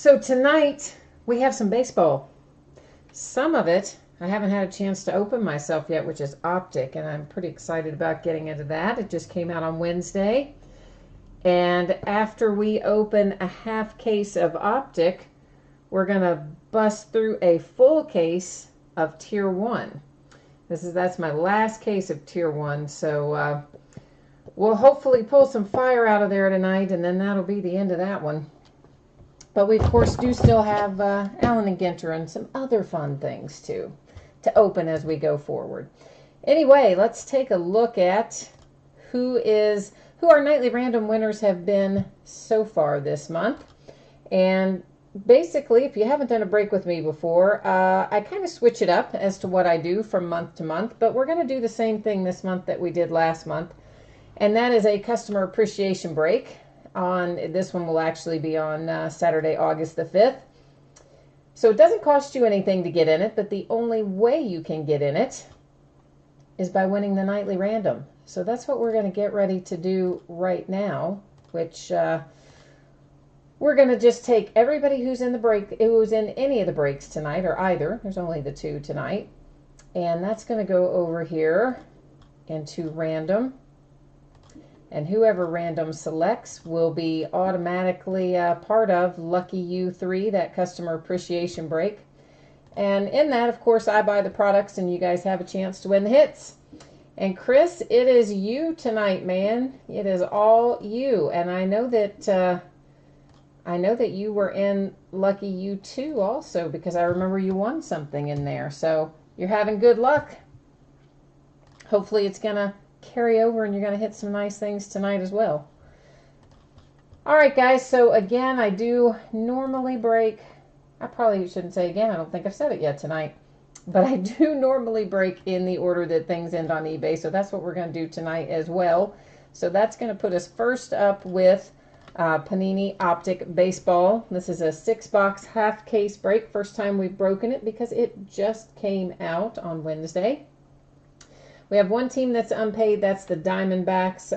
So tonight we have some baseball. Some of it I haven't had a chance to open myself yet, which is Optic, and I'm pretty excited about getting into that. It just came out on Wednesday. And after we open a half case of Optic, we're going to bust through a full case of Tier 1. That's my last case of Tier 1, so we'll hopefully pull some fire out of there tonight, and then that'll be the end of that one. But we, of course, do still have Allen and Ginter and some other fun things, too, to open as we go forward. Anyway, let's take a look at who our nightly random winners have been so far this month. And basically, if you haven't done a break with me before, I kind of switch it up as to what I do from month to month. But we're going to do the same thing this month that we did last month. And that is a customer appreciation break. This one will actually be on Saturday, August the 5th. So it doesn't cost you anything to get in it, but the only way you can get in it is by winning the nightly random. So that's what we're going to get ready to do right now, which we're going to just take everybody who's in any of the breaks tonight, or either. There's only the two tonight. And that's going to go over here into random. And whoever random selects will be automatically part of Lucky You 3, that customer appreciation break. And in that, of course, I buy the products and you guys have a chance to win the hits. And Chris, it is you tonight, man. It is all you. And I know that you were in Lucky You 2 also, because I remember you won something in there. So you're having good luck. Hopefully it's going to carry over and you're going to hit some nice things tonight as well. All right, guys, so again, I do normally break. I probably shouldn't say again. I don't think I've said it yet tonight. But I do normally break in the order that things end on eBay, so that's what we're going to do tonight as well. So that's going to put us first up with Panini Optic Baseball. This is a 6-box half case break. First time we've broken it because it just came out on Wednesday. We have one team that's unpaid. That's the Diamondbacks.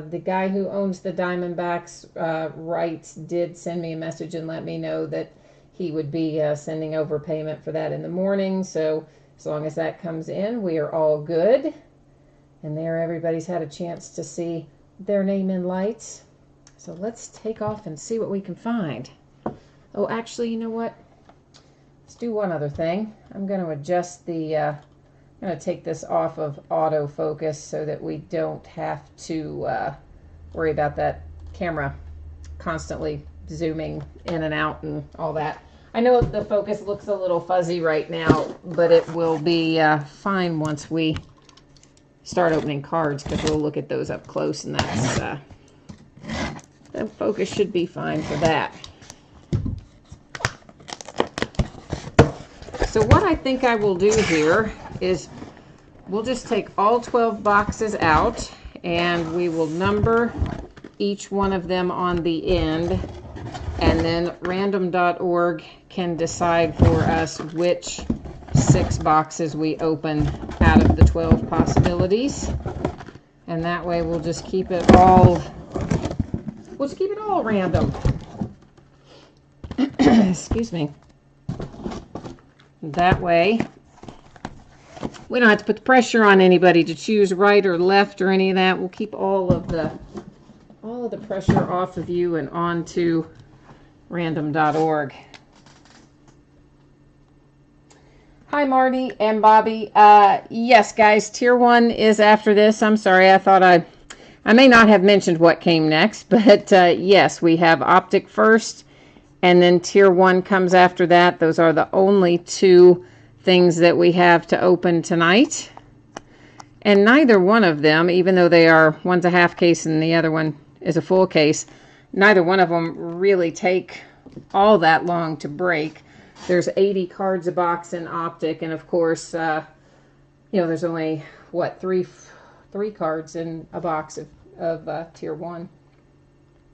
The guy who owns the Diamondbacks rights did send me a message and let me know that he would be sending over payment for that in the morning. So as long as that comes in, we are all good. And there everybody's had a chance to see their name in lights. So let's take off and see what we can find. Oh, actually, you know what? Let's do one other thing. I'm going to adjust the... I'm going to take this off of autofocus so that we don't have to worry about that camera constantly zooming in and out and all that. I know the focus looks a little fuzzy right now, but it will be fine once we start opening cards, because we'll look at those up close, and that's the focus should be fine for that. So what I think I will do here is we'll just take all 12 boxes out and we will number each one of them on the end, and then random.org can decide for us which 6 boxes we open out of the 12 possibilities. And that way we'll just keep it all random. Excuse me. That way we don't have to put the pressure on anybody to choose right or left or any of that. We'll keep all of the pressure off of you and onto random.org. Hi, Marty and Bobby. Yes, guys, Tier 1 is after this. I'm sorry, I thought I may not have mentioned what came next, but yes, we have Optic first, and then Tier 1 comes after that. Those are the only 2 things that we have to open tonight. And neither one of them, even though one's a half case and the other one is a full case, neither one of them really take all that long to break. There's 80 cards a box in Optic, and of course, there's only, what, three cards in a box of Tier 1.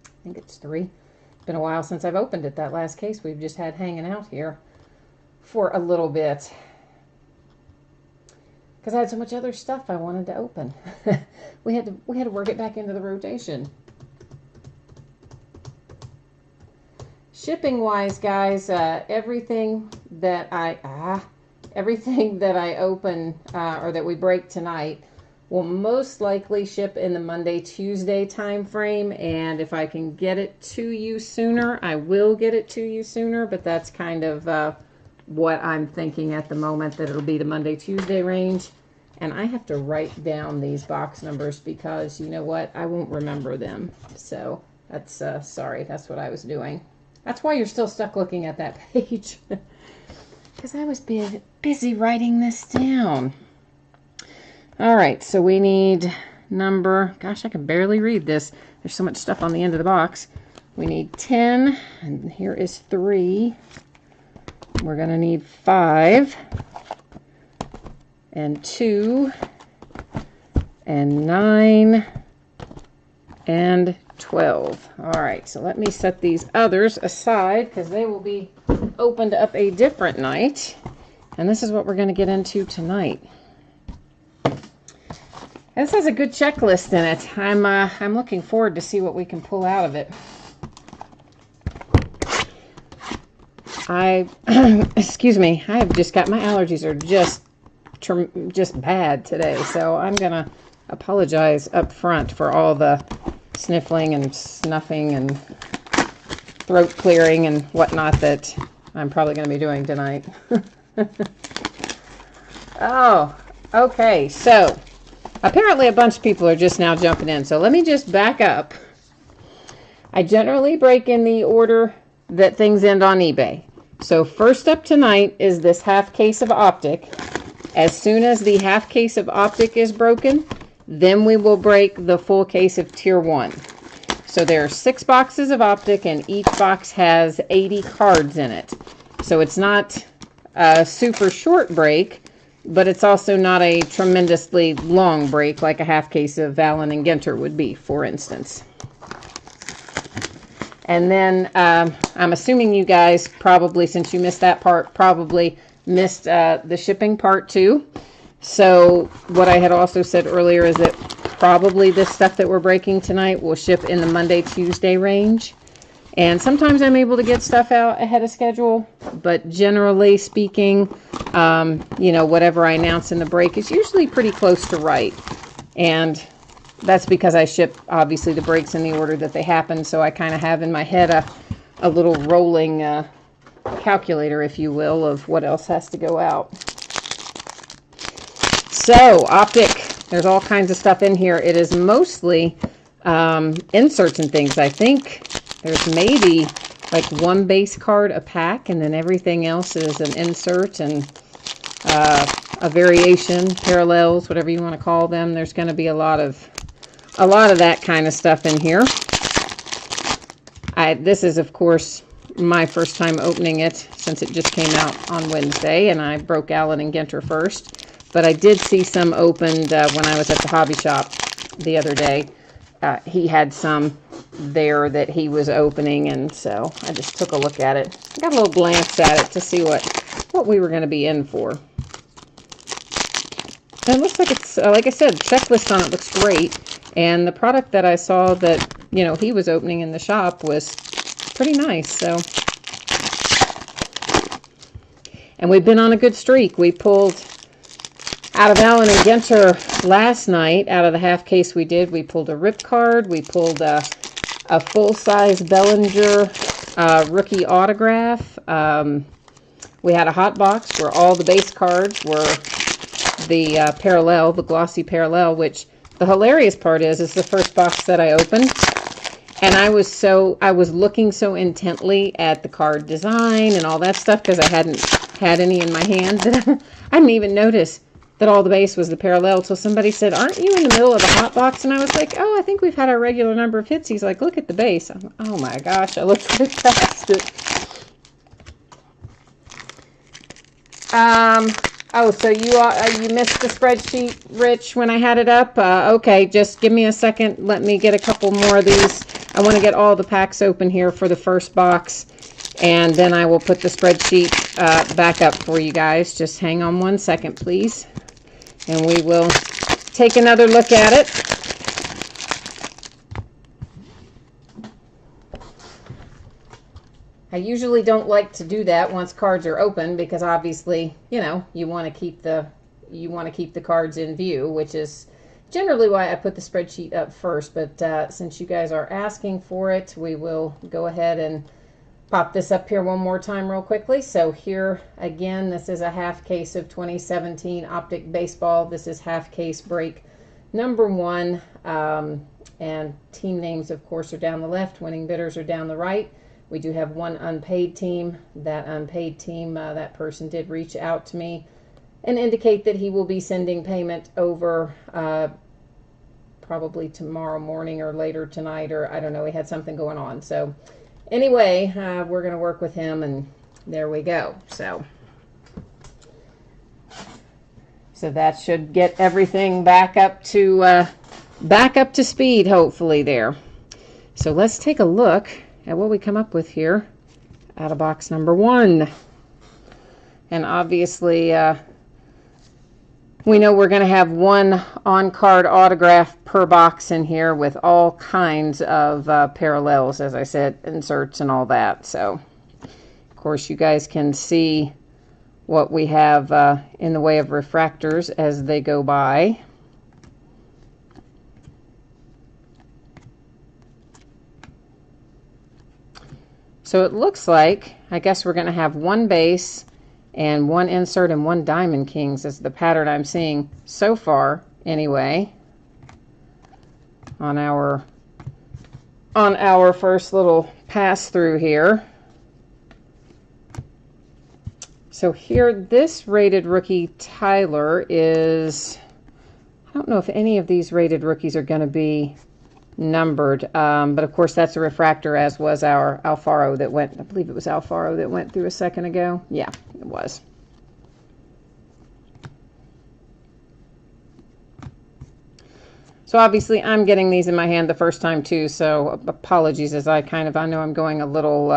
I think it's 3. It's been a while since I've opened it. That last case we've just had hanging out here for a little bit, because I had so much other stuff I wanted to open. we had to work it back into the rotation. Shipping wise, guys, everything that I open or that we break tonight will most likely ship in the Monday, Tuesday time frame. And if I can get it to you sooner, I will get it to you sooner. But that's kind of what I'm thinking at the moment, that it'll be the Monday, Tuesday range. And I have to write down these box numbers because, you know what, I won't remember them. So that's, sorry, that's what I was doing. That's why you're still stuck looking at that page. Because I was busy writing this down. All right, so we need number, gosh, I can barely read this. There's so much stuff on the end of the box. We need 10, and here is 3. We're going to need 5, and 2, and 9, and 12. All right, so let me set these others aside because they will be opened up a different night. And this is what we're going to get into tonight. This has a good checklist in it. I'm looking forward to see what we can pull out of it. Excuse me, I have just got, my allergies are just bad today, so I'm gonna apologize up front for all the sniffling and snuffing and throat clearing and whatnot that I'm probably going to be doing tonight. Oh, okay, so apparently a bunch of people are just now jumping in, so let me just back up. I generally break in the order that things end on eBay. So first up tonight is this half case of Optic. As soon as the half case of Optic is broken, then we will break the full case of Tier 1. So there are 6 boxes of Optic, and each box has 80 cards in it. So it's not a super short break, but it's also not a tremendously long break like a half case of Allen and Ginter would be, for instance. And then I'm assuming you guys probably, since you missed that part, probably missed the shipping part too. So what I had also said earlier is that probably this stuff that we're breaking tonight will ship in the Monday, Tuesday range. And sometimes I'm able to get stuff out ahead of schedule, but generally speaking, you know, whatever I announce in the break is usually pretty close to right. And that's because I ship, obviously, the breaks in the order that they happen, so I kind of have in my head a little rolling calculator, if you will, of what else has to go out. So, Optic, there's all kinds of stuff in here. It is mostly inserts and things. I think there's maybe like 1 base card a pack, and then everything else is an insert and a variation, parallels, whatever you want to call them. There's going to be a lot of that kind of stuff in here. This is, of course, my first time opening it since it just came out on Wednesday, and I broke Allen and Ginter first. But I did see some opened when I was at the hobby shop the other day. He had some there that he was opening, and so I just took a look at it. Got a little glance at it to see what we were going to be in for. And it looks like it's, like I said, the checklist on it looks great. And the product that I saw that, you know, he was opening in the shop was pretty nice, so. And we've been on a good streak. We pulled out of Allen and Ginter last night, out of the half case we did, we pulled a rip card. We pulled a full-size Bellinger rookie autograph. We had a hot box where all the base cards were the parallel, the glossy parallel, which the hilarious part is the first box that I opened. And I was looking so intently at the card design and all that stuff because I hadn't had any in my hand that I didn't even notice that all the base was the parallel till somebody said, "Aren't you in the middle of a hot box?" And I was like, "Oh, I think we've had our regular number of hits." He's like, "Look at the base." I'm like, oh my gosh, I looked right past it. Oh, so you missed the spreadsheet, Rich, when I had it up? Okay, just give me a second. Let me get a couple more of these. I want to get all the packs open here for the first box, and then I will put the spreadsheet back up for you guys. Just hang on 1 second, please, and we will take another look at it. I usually don't like to do that once cards are open because obviously, you know, you want to keep the cards in view, which is generally why I put the spreadsheet up first. But since you guys are asking for it, we will go ahead and pop this up here one more time real quickly. So here again, this is a half case of 2017 Optic Baseball. This is half case break number 1. And team names, of course, are down the left. Winning bidders are down the right. We do have one unpaid team. That unpaid team, that person did reach out to me and indicate that he will be sending payment over probably tomorrow morning or later tonight, or I don't know. He had something going on. So anyway, we're going to work with him, and there we go. So that should get everything back up to speed, hopefully there. So let's take a look at what we come up with here out of box number 1. And obviously, we know we're going to have one on-card autograph per box in here with all kinds of parallels, as I said, inserts and all that. So, of course, you guys can see what we have in the way of refractors as they go by. So it looks like, I guess we're going to have one base and one insert and one Diamond Kings is the pattern I'm seeing so far anyway on our first little pass through here. So here, this rated rookie Tyler is, I don't know if any of these rated rookies are going to be numbered, but of course that's a refractor, as was our Alfaro that went, I believe it was Alfaro that went through a second ago. Yeah, it was. So obviously I'm getting these in my hand the first time too, so apologies as I know I'm going a little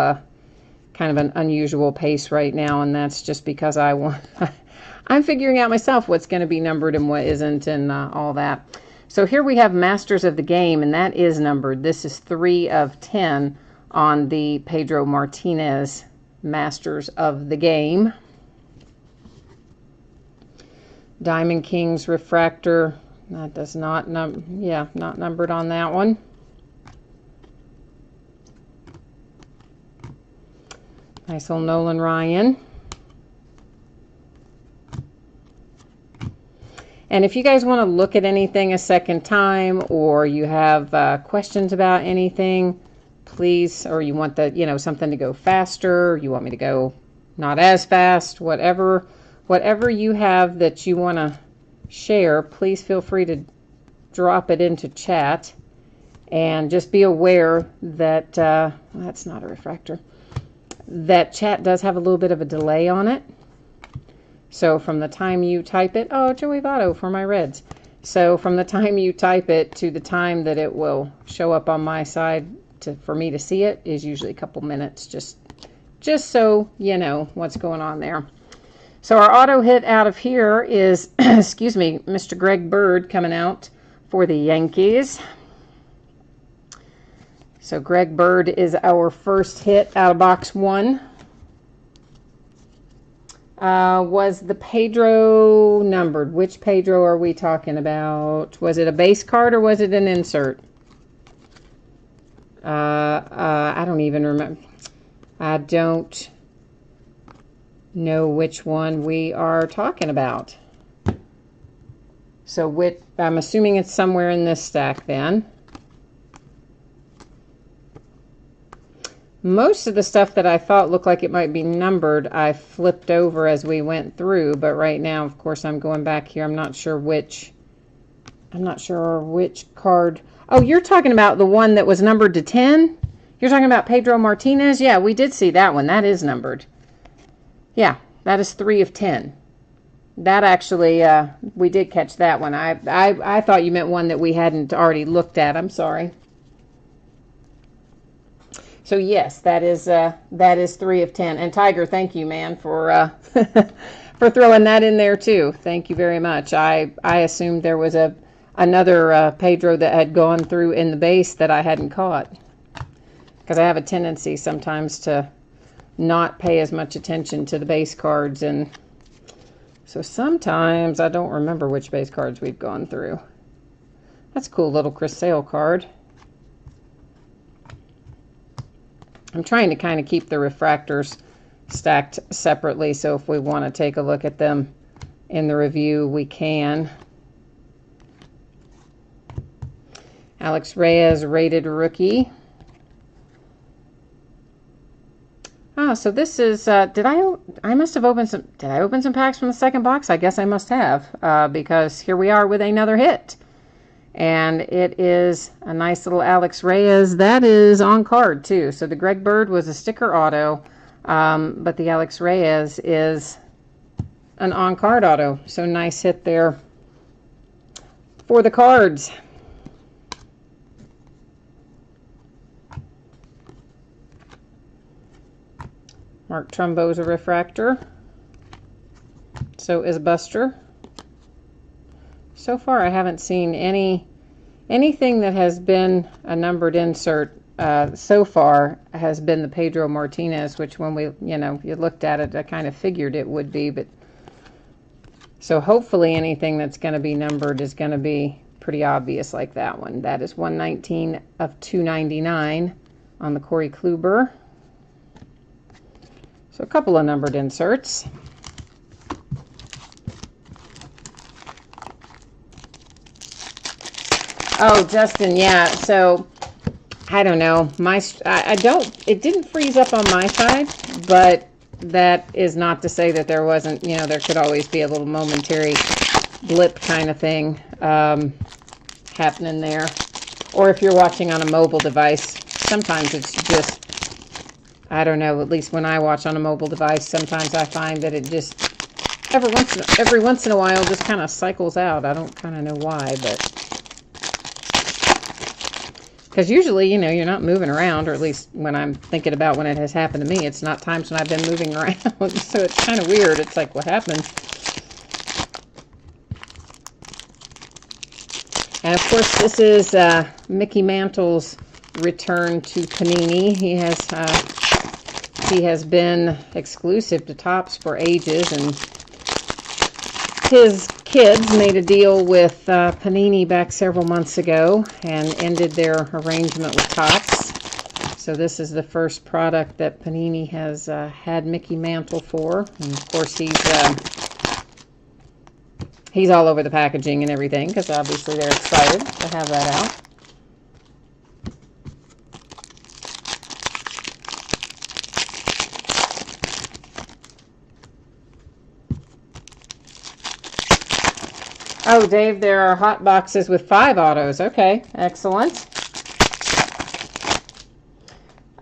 kind of an unusual pace right now, and that's just because I'm figuring out myself what's going to be numbered and what isn't and all that. So here we have Masters of the Game, and that is numbered. This is 3 of 10 on the Pedro Martinez Masters of the Game. Diamond Kings refractor, that does not not numbered on that one. Nice little Nolan Ryan. And if you guys want to look at anything a second time, or you have questions about anything, please, or you want something to go faster, you want me to go not as fast, whatever you have that you want to share, please feel free to drop it into chat. And just be aware that that's not a refractor. That chat does have a little bit of a delay on it. So from the time you type it, oh, Joey Votto for my Reds. So from the time you type it to the time that it will show up on my side for me to see it is usually a couple minutes, just so you know what's going on there. So our auto hit out of here is, excuse me, Mr. Greg Bird coming out for the Yankees. So Greg Bird is our first hit out of box 1. Was the Pedro numbered? Which Pedro are we talking about? Was it a base card or was it an insert? I don't even remember. I don't know which one we are talking about. So I'm assuming it's somewhere in this stack then. Most of the stuff that I thought looked like it might be numbered, I flipped over as we went through, but right now, of course, I'm going back here. I'm not sure which card. Oh, you're talking about the one that was numbered to 10? You're talking about Pedro Martinez? Yeah, we did see that one. That is numbered. Yeah, that is 3 of 10. That actually, we did catch that one. I thought you meant one that we hadn't already looked at. I'm sorry. So yes, that is 3 of 10. And Tiger, thank you, man, for for throwing that in there too. Thank you very much. I assumed there was another Pedro that had gone through in the base that I hadn't caught, because I have a tendency sometimes to not pay as much attention to the base cards, and so sometimes I don't remember which base cards we've gone through. That's a cool little Chris Sale card. I'm trying to kind of keep the refractors stacked separately, so if we want to take a look at them in the review, we can. Alex Reyes, rated rookie. Oh, so this is, I must have opened some, did I open some packs from the second box? I guess I must have, because here we are with another hit. And it is a nice little Alex Reyes. That is on card, too. So the Greg Bird was a sticker auto, but the Alex Reyes is an on-card auto. So nice hit there for the cards. Mark Trumbo's a refractor. So is Buster. So far, I haven't seen anything that has been a numbered insert. So far has been the Pedro Martinez, which when you looked at it, I kind of figured it would be. But so hopefully anything that's going to be numbered is going to be pretty obvious like that one. That is 119 of 299 on the Corey Kluber. So a couple of numbered inserts. Oh, Justin, yeah. So I don't know. It didn't freeze up on my side, but that is not to say that there wasn't, there could always be a little momentary blip kind of thing happening there. Or if you're watching on a mobile device, sometimes it's just, I don't know, at least when I watch on a mobile device, sometimes I find that it just, every once in a while, just kind of cycles out. I don't kind of know why, but because usually, you're not moving around, or at least when I'm thinking about when it has happened to me, it's not times when I've been moving around. So it's kind of weird. It's like, what happened? And of course, this is Mickey Mantle's return to Panini. He has been exclusive to Topps for ages, and his kids made a deal with Panini back several months ago and ended their arrangement with Topps. So this is the first product that Panini has had Mickey Mantle for, and of course he's all over the packaging and everything because obviously they're excited to have that out. Oh, Dave, there are hot boxes with 5 autos. Okay, excellent.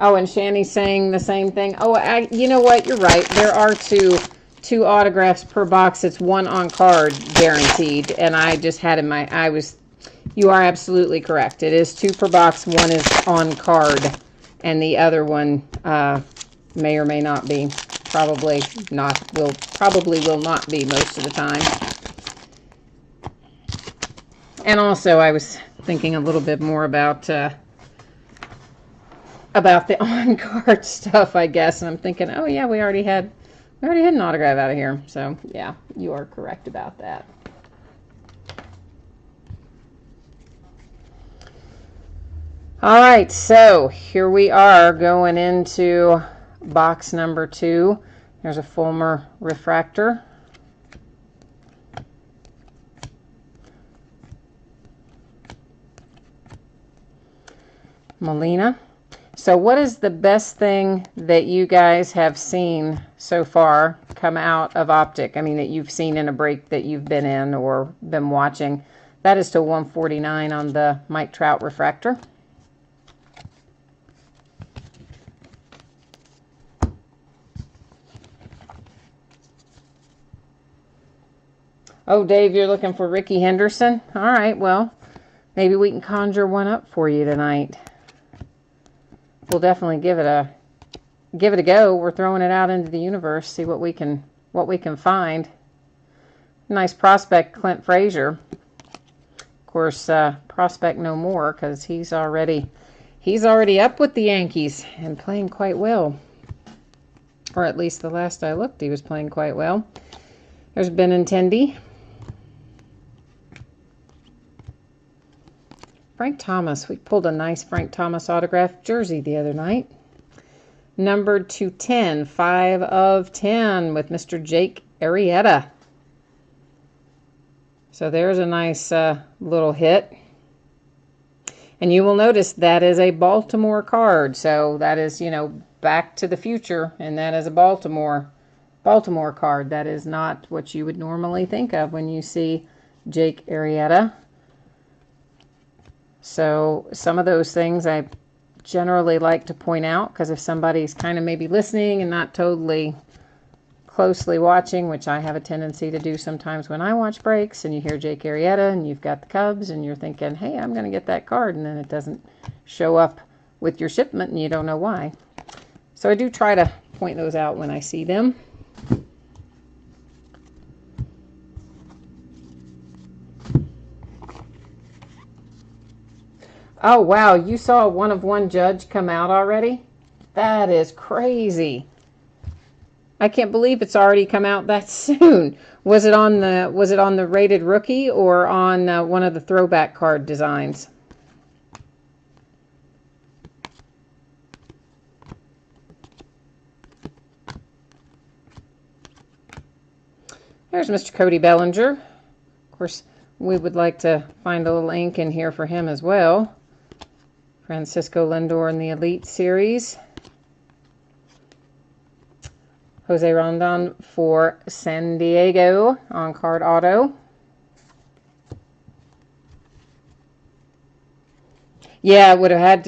Oh, and Shanny's saying the same thing. Oh, you know what? You're right. There are two autographs per box. It's 1 on card guaranteed. And I just had in my, you are absolutely correct. It is 2 per box. 1 is on card. And the other one may or may not be. Probably will not be most of the time. And also, I was thinking a little bit more about the on-card stuff, I guess. And I'm thinking, oh yeah, we already had an autograph out of here. So yeah, you are correct about that. All right, so here we are going into box number 2. There's a Fulmer refractor. Molina. So what is the best thing that you guys have seen so far come out of Optic? I mean, that you've seen in a break that you've been in or been watching. That is to 149 on the Mike Trout refractor. Oh, Dave, you're looking for Ricky Henderson? All right, well, maybe we can conjure one up for you tonight. We'll definitely give it a go. We're throwing it out into the universe, see what we can find. Nice prospect, Clint Frazier. Of course, prospect no more because he's already up with the Yankees and playing quite well. Or at least the last I looked, he was playing quite well. There's Benintendi. Frank Thomas. We pulled a nice Frank Thomas autographed jersey the other night. Numbered to 10, 5 of 10 with Mr. Jake Arrieta. So there's a nice little hit. And you will notice that is a Baltimore card. So that is, you know, Back to the Future, and that is a Baltimore card. That is not what you would normally think of when you see Jake Arrieta. So some of those things I generally like to point out, because if somebody's kind of maybe listening and not totally closely watching, which I have a tendency to do sometimes when I watch breaks, and you hear Jake Arrieta and you've got the Cubs and you're thinking, hey, I'm going to get that card, and then it doesn't show up with your shipment and you don't know why. So I do try to point those out when I see them. Oh, wow. You saw a 1 of 1 Judge come out already? That is crazy. I can't believe it's already come out that soon. Was it on the rated rookie or on one of the throwback card designs? There's Mr. Cody Bellinger. Of course, we would like to find a little ink in here for him as well. Francisco Lindor in the Elite Series. Jose Rondon for San Diego on card auto. Yeah, it would have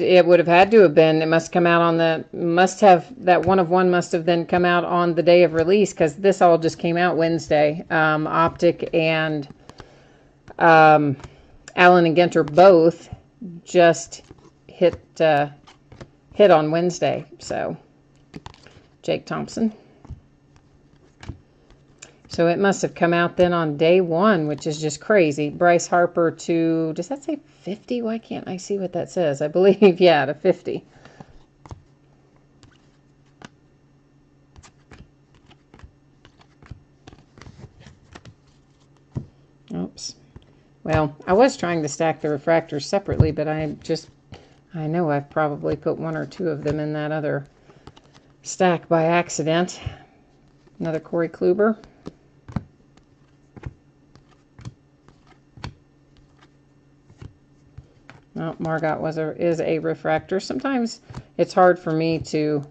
had to have been. It must come out on that 1 of 1 must have then come out on the day of release, because this all just came out Wednesday. Optic and Allen and Ginter both just hit on Wednesday. So Jake Thompson. So it must have come out then on day 1, which is just crazy. Bryce Harper to, does that say 50? Why can't I see what that says? I believe, yeah, to 50. Oops. Well, I was trying to stack the refractors separately, but I know I've probably put 1 or 2 of them in that other stack by accident. Another Corey Kluber. Well, Margot is a refractor. Sometimes it's hard for me to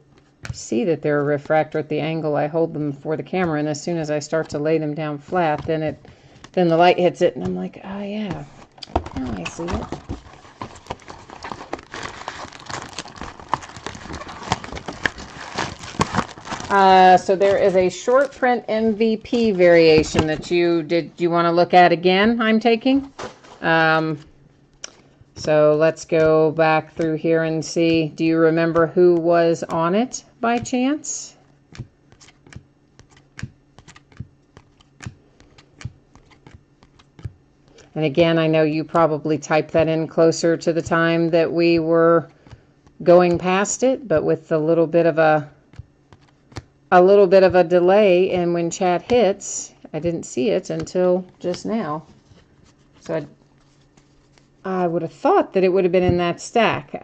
see that they're a refractor at the angle I hold them for the camera, and as soon as I start to lay them down flat, then the light hits it, and I'm like, oh yeah, now I see it. So there is a short print MVP variation that you want to look at again, I'm taking. So let's go back through here and see. Do you remember who was on it by chance? And again, I know you probably typed that in closer to the time that we were going past it, but with a little bit of a delay, and when chat hits, I didn't see it until just now. So I would have thought that it would have been in that stack.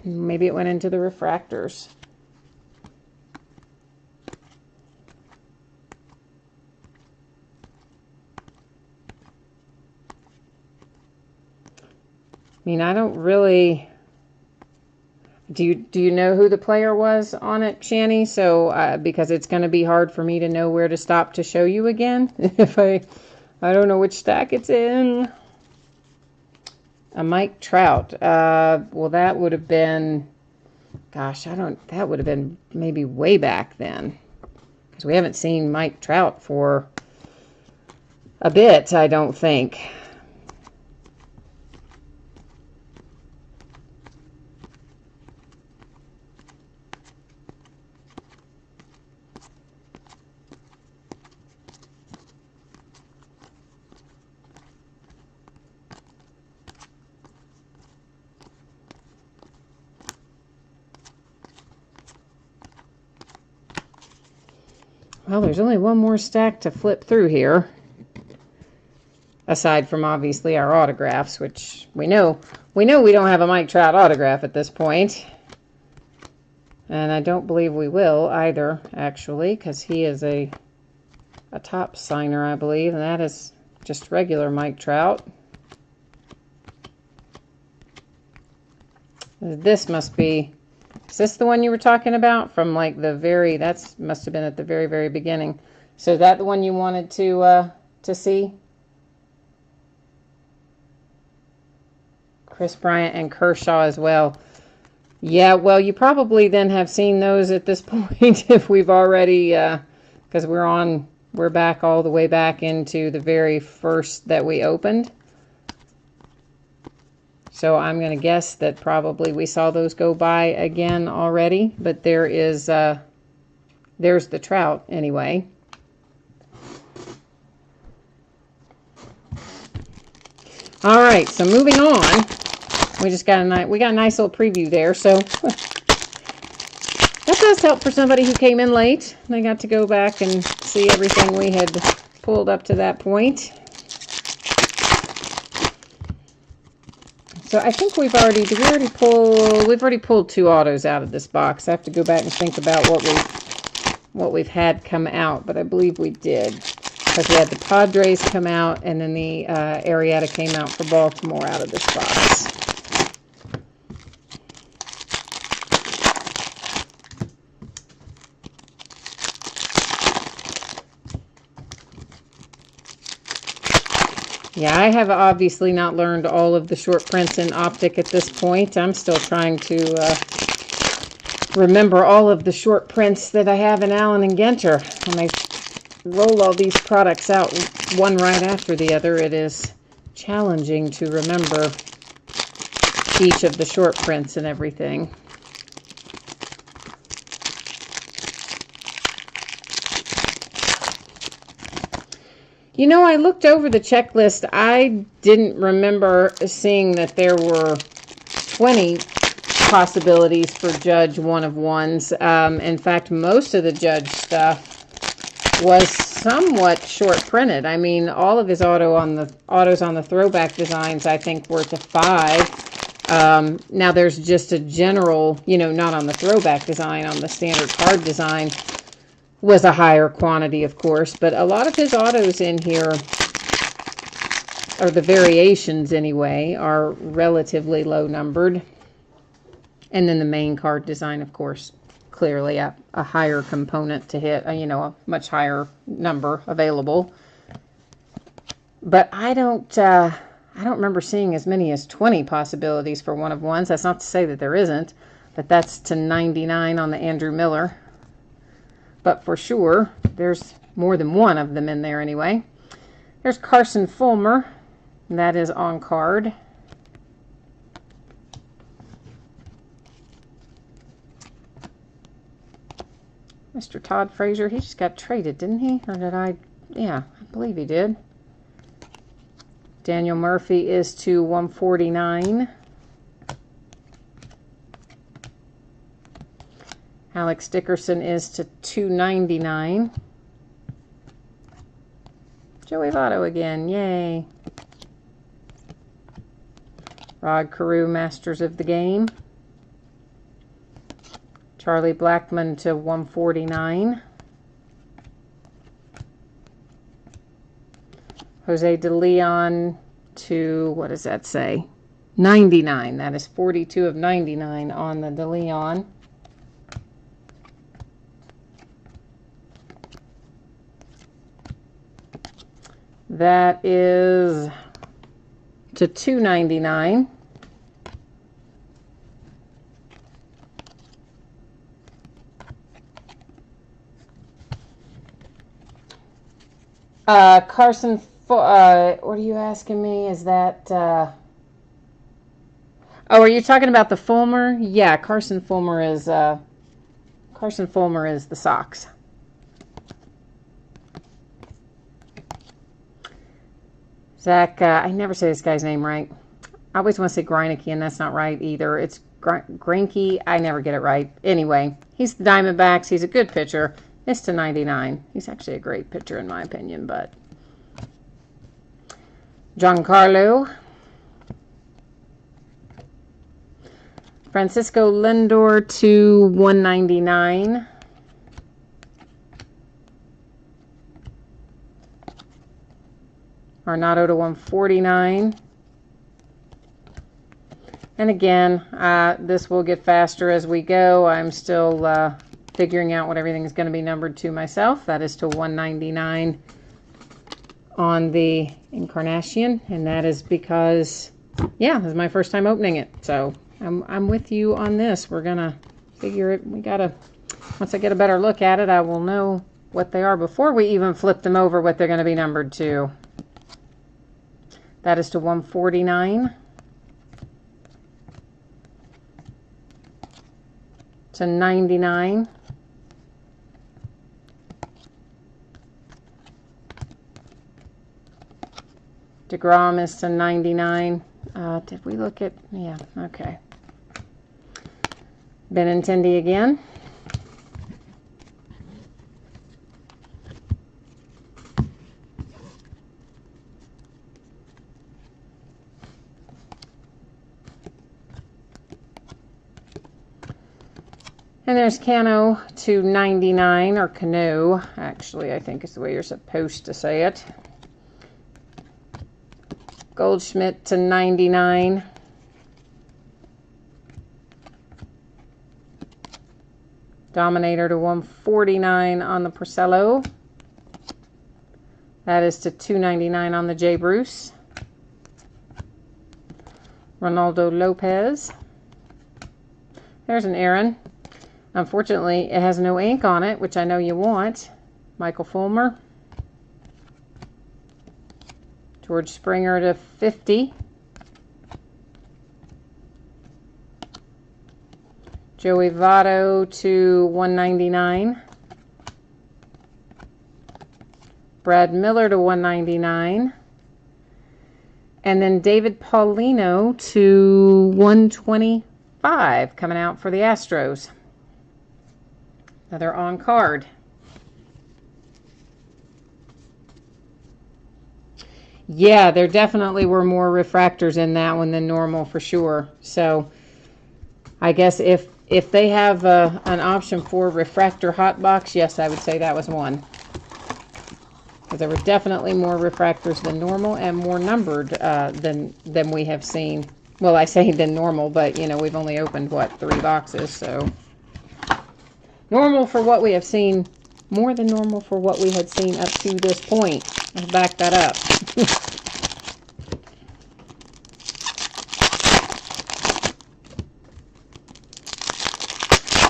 Maybe it went into the refractors. I mean, I don't really... Do you know who the player was on it, Shani? So, because it's going to be hard for me to know where to stop to show you again if I don't know which stack it's in. A Mike Trout. Well, that would have been, gosh, that would have been maybe way back then, because we haven't seen Mike Trout for a bit, I don't think. Well, there's only one more stack to flip through here. Aside from obviously our autographs, which we know we don't have a Mike Trout autograph at this point. And I don't believe we will either, actually, because he is a top signer, I believe, and that is just regular Mike Trout. This must be, is this the one you were talking about? From like the very, that's must have been at the very, very beginning. So is that the one you wanted to see? Chris Bryant and Kershaw as well. Yeah, well, you probably then have seen those at this point if we've already, because we're back all the way back into the very first that we opened. So I'm going to guess that probably we saw those go by again already, but there's the Trout anyway. All right, so moving on. We got a nice little preview there, so that does help for somebody who came in late. They got to go back and see everything we had pulled up to that point. So I think we've already pulled 2 autos out of this box. I have to go back and think about what we've had come out, but I believe we did, because we had the Padres come out, and then the Arrieta came out for Baltimore out of this box. Yeah, I have obviously not learned all of the short prints in Optic at this point. I'm still trying to remember all of the short prints that I have in Allen and Genter. When I roll all these products out one right after the other, it is challenging to remember each of the short prints and everything. You know, I looked over the checklist. I didn't remember seeing that there were 20 possibilities for Judge 1-of-1s. In fact, most of the Judge stuff was somewhat short printed. I mean, all of his autos on the throwback designs, I think, were to 5. Now, there's just a general, not on the throwback design, on the standard card design, was a higher quantity, of course, but a lot of his autos in here, or the variations anyway, are relatively low numbered. And then the main card design, of course, clearly a higher component to hit, a much higher number available. But I don't remember seeing as many as 20 possibilities for 1-of-1s. That's not to say that there isn't, but that's to 99 on the Andrew Miller. But for sure, there's more than one of them in there anyway. There's Carson Fulmer. That is on card. Mr. Todd Frazier, he just got traded, didn't he? Or did I? Yeah, I believe he did. Daniel Murphy is to 149. Alex Dickerson is to 299. Joey Votto again, yay. Rod Carew, Masters of the Game. Charlie Blackmon to 149. Jose De Leon to, what does that say? 99. That is 42 of 99 on the De Leon. That is to 299. Carson, what are you asking me? Is that, oh, are you talking about the Fulmer? Yeah, Carson Fulmer is the Sox. Zach, I never say this guy's name right. I always want to say Greinke, and that's not right either. It's Greinke. I never get it right. Anyway, he's the Diamondbacks. He's a good pitcher. is /99. He's actually a great pitcher in my opinion, but Giancarlo. Francisco Lindor /199. Arnado /149. And again, this will get faster as we go. I'm still figuring out what everything is going to be numbered to myself. That is /199 on the Encarnacion, and that is because, yeah, this is my first time opening it. So I'm with you on this. We're gonna figure it. We gotta, once I get a better look at it, I will know what they are before we even flip them over, what they're going to be numbered to. That is /149. /99. DeGrom is /99. Did we look at, yeah, okay. Benintendi again. And there's Cano /99, or Cano, actually, I think is the way you're supposed to say it. Goldschmidt /99. Dominator /149 on the Porcello. That is /299 on the J. Bruce. Ronaldo Lopez. There's an Aaron. Unfortunately, it has no ink on it, which I know you want. Michael Fulmer. George Springer /50. Joey Votto /199. Brad Miller /199. And then David Paulino /125 coming out for the Astros. Another on card. Yeah, there definitely were more refractors in that one than normal for sure. So I guess if they have an option for refractor hot box, yes, I would say that was one. Because there were definitely more refractors than normal and more numbered than we have seen. Well, I say than normal, but you know, we've only opened what, 3 boxes, so normal for what we have seen, more than normal for what we had seen up to this point. Let's back that up.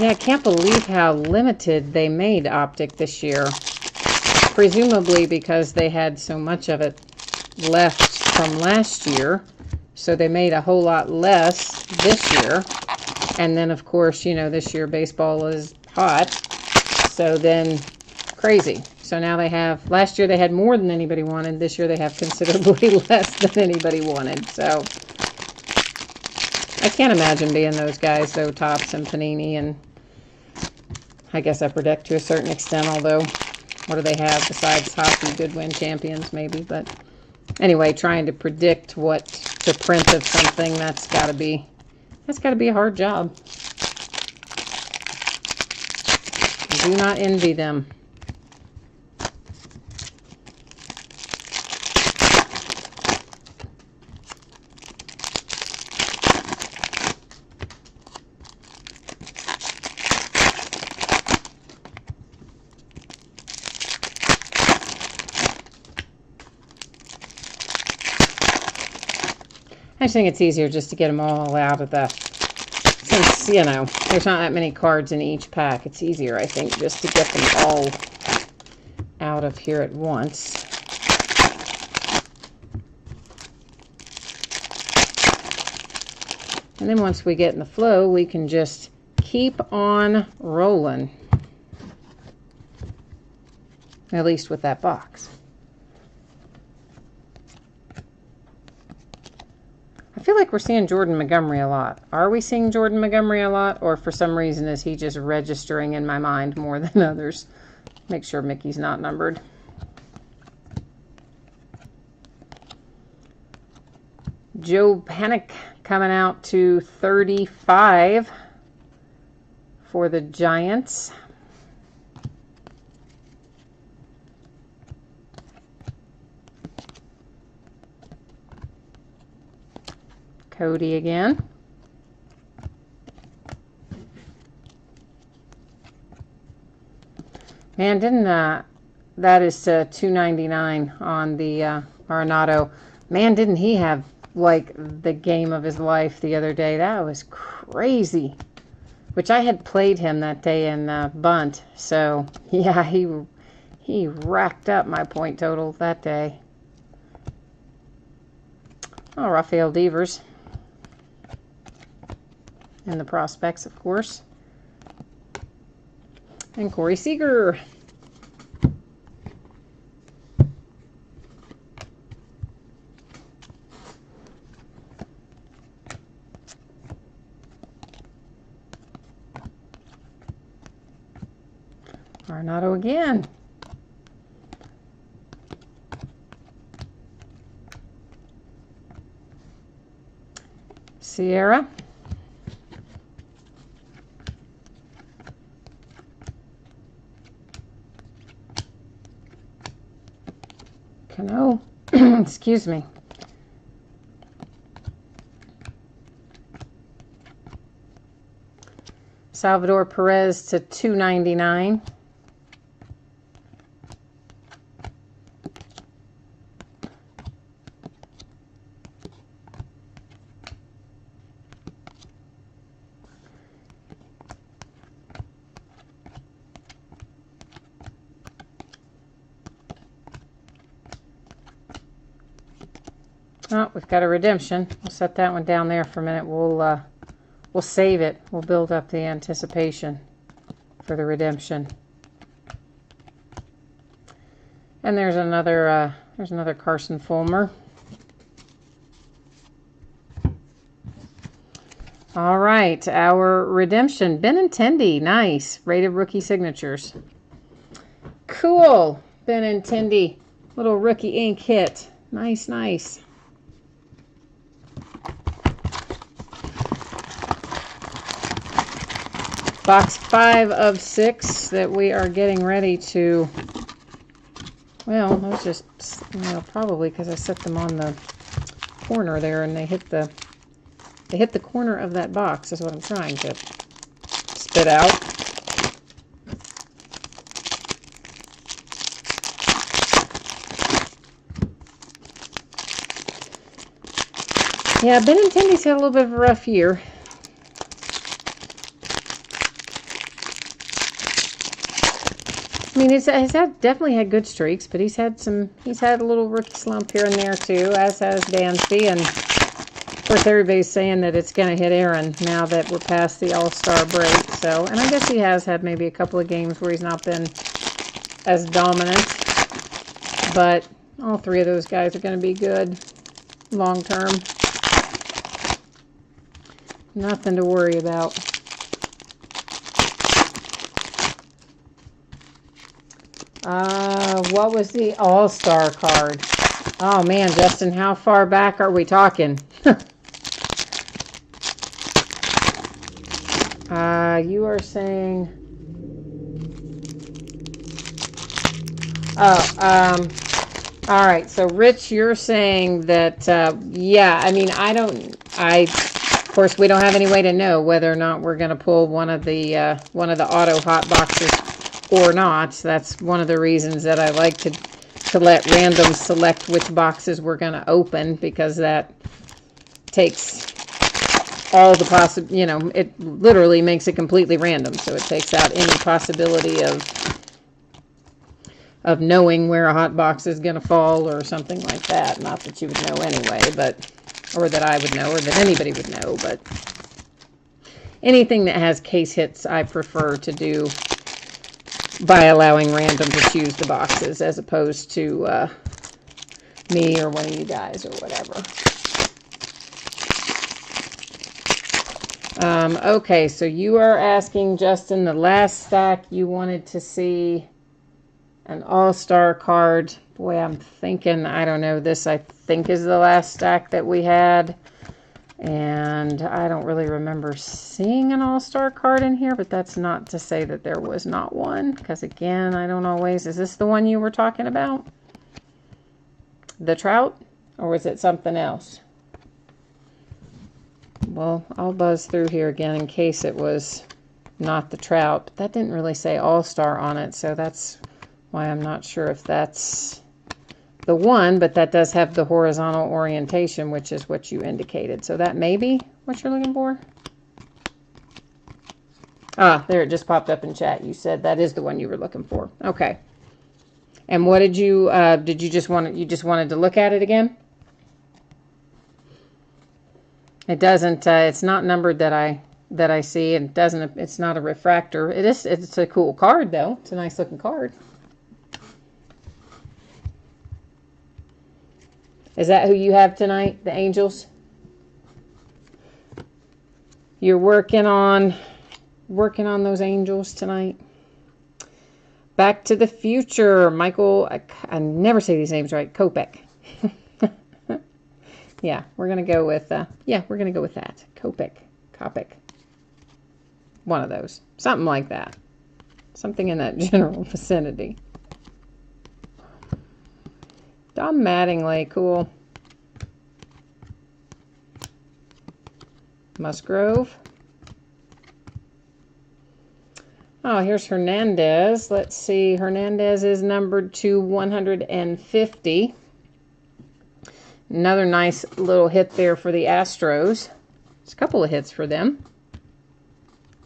Yeah, I can't believe how limited they made Optic this year. Presumably because they had so much of it left from last year. So they made a whole lot less this year. And then, of course, you know, this year baseball is hot. So then, crazy. So now they have, last year they had more than anybody wanted. This year they have considerably less than anybody wanted. So I can't imagine being those guys, though, Topps and Panini, and I guess Upper Deck to a certain extent, although what do they have besides hockey? Goodwin champions, maybe. But anyway, trying to predict what to print of something, that's got to be a hard job. I do not envy them. I just think it's easier just to get them all out of the, since, you know, there's not that many cards in each pack. It's easier, I think, just to get them all out of here at once. And then once we get in the flow, we can just keep on rolling. At least with that box. I feel like we're seeing Jordan Montgomery a lot. Are we seeing Jordan Montgomery a lot? Or for some reason is he just registering in my mind more than others? Make sure Mickey's not numbered. Joe Panic coming out to 35 for the Giants. Cody again. Man, didn't that is $2.99 on the Arenado. Man, didn't he have like the game of his life the other day? That was crazy. Which I had played him that day in bunt, so yeah, he racked up my point total that day. Oh, Rafael Devers. And the prospects, of course. And Corey Seager. Arenado again. Sierra. Cano. Excuse me. Salvador Perez to $2.99. Oh, we've got a redemption. We'll set that one down there for a minute. We'll save it. We'll build up the anticipation for the redemption. And there's another Carson Fulmer. All right, our redemption. Benintendi, nice. Rated rookie signatures. Cool. Benintendi, little rookie ink hit. Nice, nice. Box 5 of 6 that we are getting ready to, well, those just, probably because I set them on the corner there and they hit the corner of that box is what I'm trying to spit out. Yeah, Benintendi's had a little bit of a rough year. I mean, he's definitely had good streaks, but he's had a little rookie slump here and there too, as has Dansby. And of course, everybody's saying that it's going to hit Aaron now that we're past the All-Star break. So, and I guess he has had maybe a couple of games where he's not been as dominant, but all three of those guys are going to be good long term. Nothing to worry about. What was the All-Star card? Oh man, Justin, how far back are we talking? You are saying, all right, so Rich, you're saying that, yeah, I mean, of course, we don't have any way to know whether or not we're going to pull one of the auto hot boxes or not. That's one of the reasons that I like to let random select which boxes we're going to open, because that takes all the it literally makes it completely random. So it takes out any possibility of knowing where a hot box is going to fall or something like that. Not that you would know anyway, or that I would know, or that anybody would know, but anything that has case hits I prefer to do by allowing random to choose the boxes as opposed to me or one of you guys or whatever. Okay, so you are asking, Justin, the last stack you wanted to see An all-star card. Boy, I'm thinking, I don't know, this I think is the last stack that we had. And I don't really remember seeing an all-star card in here, but that's not to say that there was not one. Because again, I don't always, is this the one you were talking about? The Trout? Or was it something else? Well, I'll buzz through here again in case it was not the Trout. But that didn't really say all-star on it, so that's why I'm not sure if that's the one, but that does have the horizontal orientation, which is what you indicated. So that may be what you're looking for. Ah, there, it just popped up in chat. You said that is the one you were looking for. Okay. And what did you just wanted to look at it again? It doesn't, it's not numbered that I see. It doesn't, it's not a refractor. It's a cool card though. It's a nice looking card. Is that who you have tonight, the Angels? You're working on those Angels tonight. Back to the Future, Michael, I never say these names right, Kopech. Yeah, we're going to go with, that. Kopech. One of those. Something like that. Something in that general vicinity. Don Mattingly, cool. Musgrove. Oh, here's Hernandez. Let's see. Hernandez is numbered to 150. Another nice little hit there for the Astros. There's a couple of hits for them.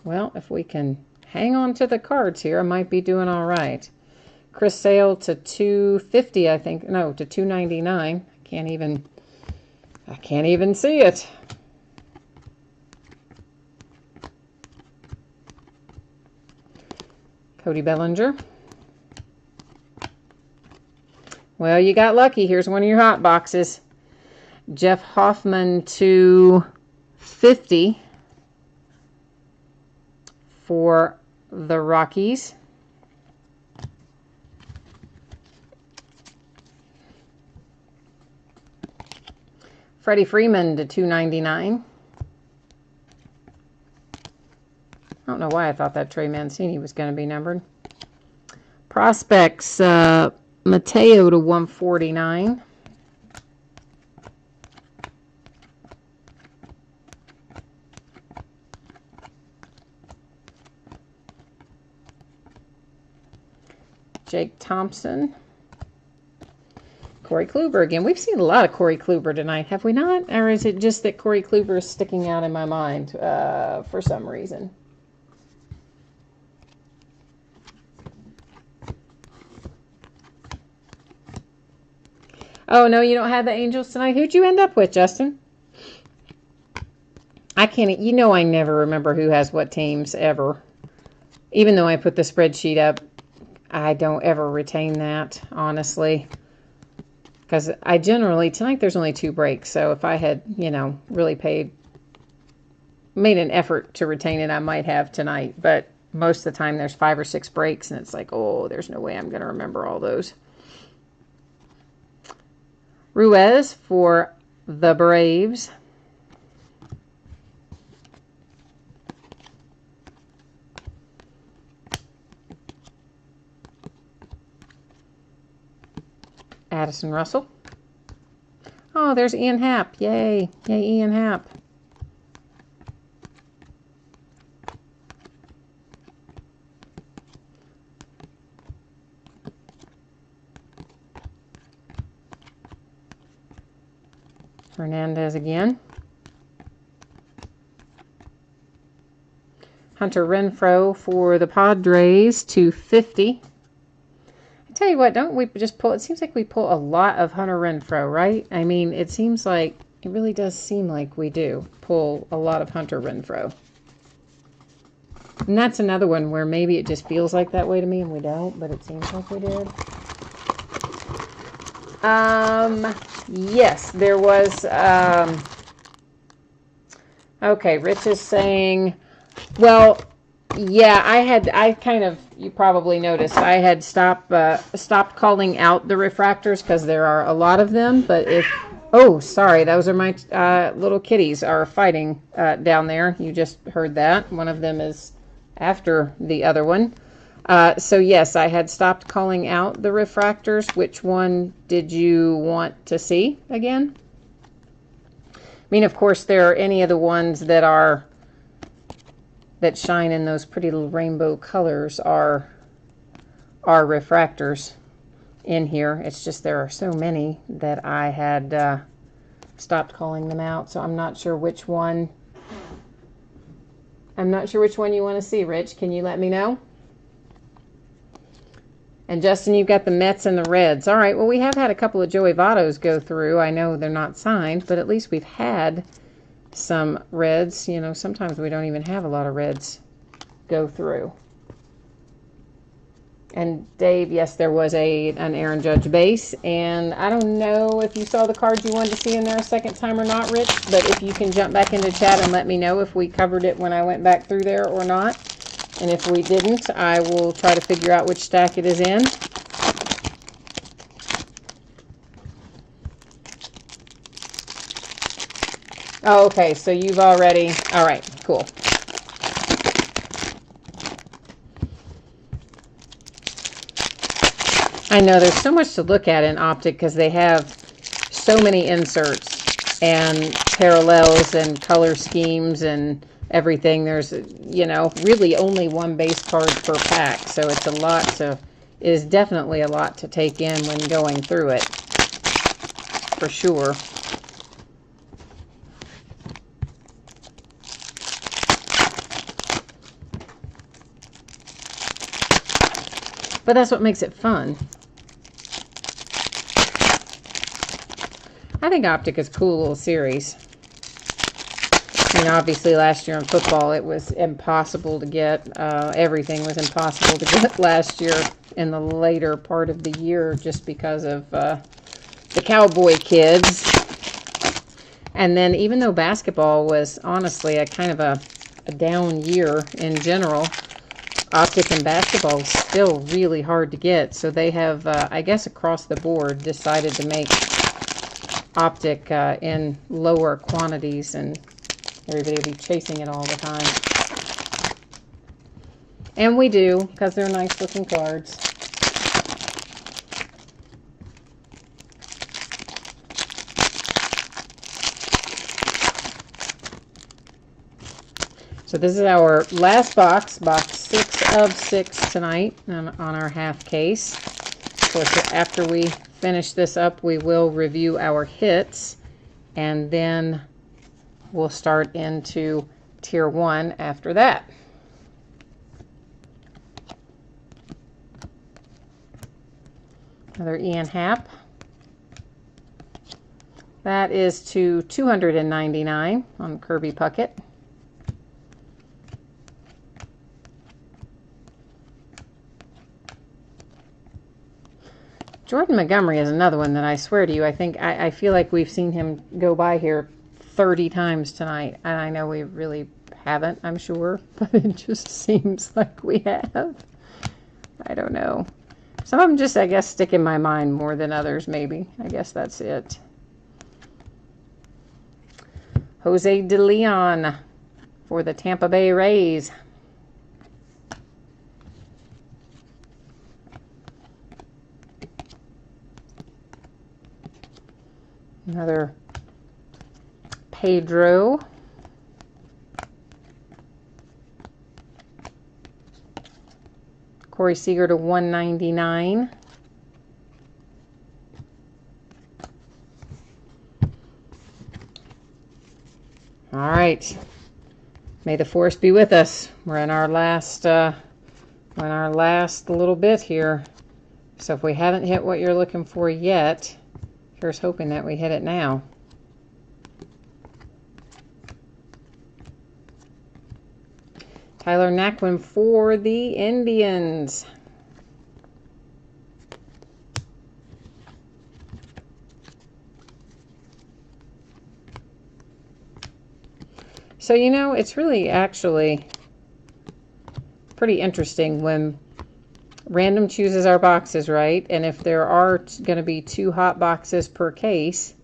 Well, if we can hang on to the cards here, I might be doing all right. Chris Sale to 250, I think. No, to 299. I can't even see it. Cody Bellinger. Well, you got lucky. Here's one of your hot boxes. Jeff Hoffman to 50 for the Rockies. Freddie Freeman to 299. I don't know why I thought that Trey Mancini was going to be numbered. Prospects, Mateo to 149. Jake Thompson. Corey Kluber again. We've seen a lot of Corey Kluber tonight, have we not? Or is it just that Corey Kluber is sticking out in my mind for some reason? Oh, no, you don't have the Angels tonight? Who'd you end up with, Justin? I can't, I never remember who has what teams ever. Even though I put the spreadsheet up, I don't ever retain that, honestly. Because I generally, tonight there's only 2 breaks, so if I had, really made an effort to retain it, I might have tonight. But most of the time there's 5 or 6 breaks, and it's like, oh, there's no way I'm going to remember all those. Ruiz for the Braves. Addison Russell. Oh, there's Ian Happ. Yay. Yay, Ian Happ. Hernandez again. Hunter Renfroe for the Padres, 250. I tell you what, don't we just pull, it seems like we pull a lot of Hunter Renfroe, right? I mean, it really does seem like we do pull a lot of Hunter Renfroe. And that's another one where maybe it just feels like that way to me and we don't, but it seems like we did. Yes, there was, okay, Rich is saying, well, yeah, I kind of, you probably noticed I had stopped calling out the refractors because there are a lot of them. But oh, sorry, those are my little kitties are fighting down there. You just heard that. One of them is after the other one. So yes, I had stopped calling out the refractors. Which one did you want to see again? I mean, of course, there are any of the ones that shine in those pretty little rainbow colors are refractors in here. It's just there are so many that I had stopped calling them out. So I'm not sure which one. I'm not sure which one you want to see, Rich. Can you let me know? And Justin, you've got the Mets and the Reds. All right, well, we have had a couple of Joey Vottos go through. I know they're not signed, but at least we've had some Reds. You know, sometimes we don't even have a lot of Reds go through. And Dave, yes, there was an Aaron Judge base. And I don't know if you saw the cards you wanted to see in there a second time or not, Rich, but if you can jump back into chat and let me know if we covered it when I went back through there or not. And if we didn't, I will try to figure out which stack it is in. Oh, okay, so you've already, all right, cool. I know there's so much to look at in Optic because they have so many inserts and parallels and color schemes and everything. There's, you know, really only one base card per pack, so it's a lot to, it is definitely a lot to take in when going through it, for sure. But that's what makes it fun. I think Optic is a cool little series. I mean, obviously last year in football it was impossible to get. Everything was impossible to get last year in the later part of the year just because of the Cowboy kids. And then even though basketball was honestly a kind of a down year in general, Optic and basketball is still really hard to get. So they have, I guess across the board, decided to make Optic in lower quantities, and everybody will be chasing it all the time. And we do, because they're nice looking cards. So this is our last box, box 6 of 6 tonight on our half case. Of course, after we finish this up, we will review our hits, and then we'll start into Tier 1 after that. Another Ian Happ. That is to 299 on Kirby Puckett. Jordan Montgomery is another one that I swear to you, I feel like we've seen him go by here 30 times tonight. And I know we really haven't, I'm sure, but it just seems like we have. I don't know. Some of them just, I guess, stick in my mind more than others, maybe. I guess that's it. Jose De Leon for the Tampa Bay Rays. Another Pedro. Corey Seager to 199. All right. May the force be with us. We're in our last little bit here. So if we haven't hit what you're looking for yet, here's hoping that we hit it now. Tyler Naquin for the Indians. So, you know, it's really actually pretty interesting when random chooses our boxes, right? And if there are going to be 2 hot boxes per case,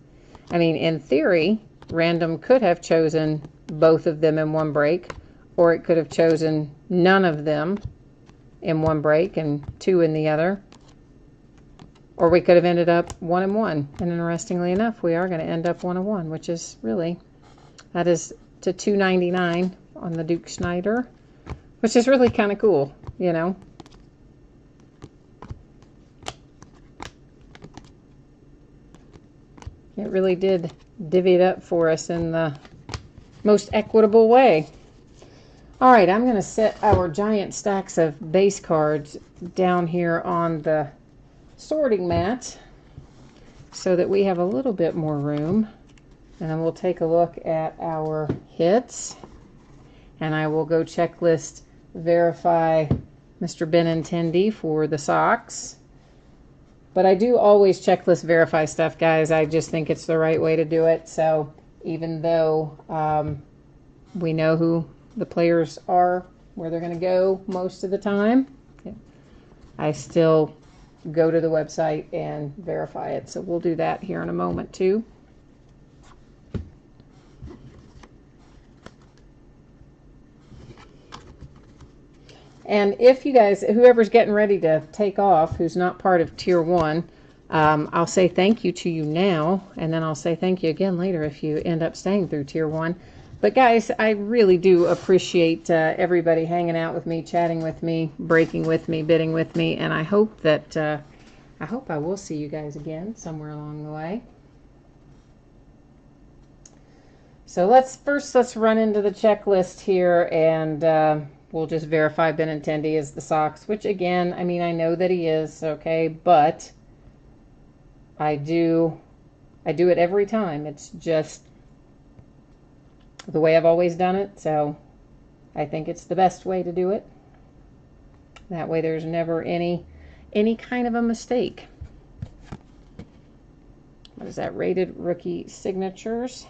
I mean, in theory, random could have chosen both of them in one break, or it could have chosen none of them in one break and 2 in the other. Or we could have ended up 1 and 1. And interestingly enough, we are going to end up 1 and 1, which is really, that is to $2.99 on the Duke Snyder, which is really kind of cool, you know. It really did divvy it up for us in the most equitable way. All right, I'm going to set our giant stacks of base cards down here on the sorting mat so that we have a little bit more room. And then we'll take a look at our hits. And I will go checklist verify Mr. Benintendi for the Sox. But I do always checklist verify stuff, guys. I just think it's the right way to do it. So even though we know who the players are, where they're going to go most of the time, I still go to the website and verify it. So we'll do that here in a moment too. And if you guys, whoever's getting ready to take off, who's not part of Tier 1, I'll say thank you to you now, and then I'll say thank you again later if you end up staying through Tier 1. But guys, I really do appreciate everybody hanging out with me, chatting with me, breaking with me, bidding with me, and I hope that I will see you guys again somewhere along the way. So let's run into the checklist here, and we'll just verify Benintendi is the Sox, which again, I mean, I know that he is, okay, but I do it every time. It's just the way I've always done it, so I think it's the best way to do it. That way there's never any kind of a mistake. What is that? Rated rookie signatures.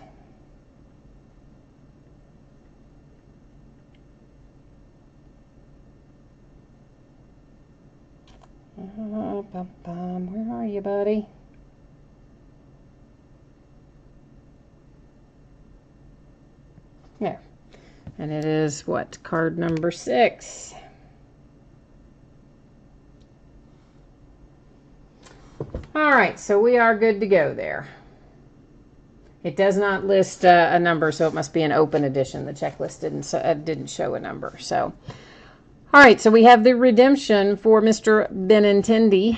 Where are you, buddy? There. And it is what? Card number 6. All right, so we are good to go there. It does not list a number, so it must be an open edition. The checklist didn't show a number. So, all right, so we have the redemption for Mr. Benintendi.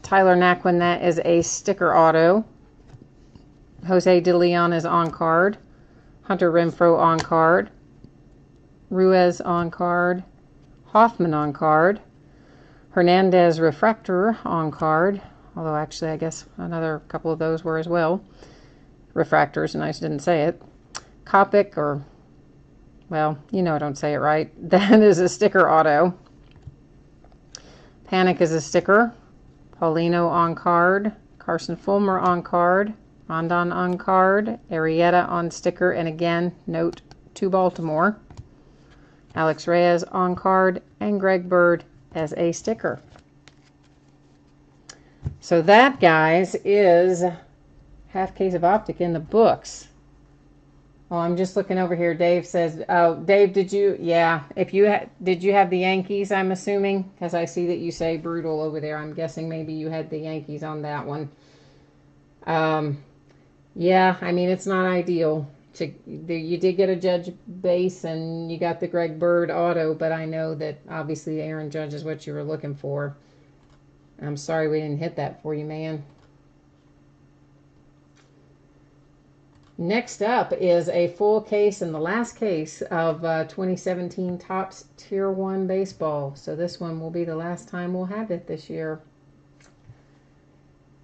Tyler Naquin, that is a sticker auto. Jose De Leon is on card. Hunter Renfroe on card. Ruiz on card. Hoffman on card. Hernandez Refractor on card. Although actually I guess another couple of those were as well. Refractors, and I didn't say it. Kopech, or, well, you know I don't say it right. That is a sticker auto. Panic is a sticker. Paulino on card. Carson Fulmer on card. Rondon on card. Arrieta on sticker. And again, note to Baltimore. Alex Reyes on card. And Greg Bird as a sticker. So that, guys, is half case of Optic in the books. Oh, I'm just looking over here. Dave says, oh, Dave, did you, yeah, did you have the Yankees, I'm assuming? Because I see that you say brutal over there. I'm guessing maybe you had the Yankees on that one. Yeah, I mean, it's not ideal. You did get a Judge base and you got the Greg Bird auto, but I know that obviously Aaron Judge is what you were looking for. I'm sorry we didn't hit that for you, man. Next up is a full case and the last case of 2017 Topps Tier 1 Baseball. So this one will be the last time we'll have it this year.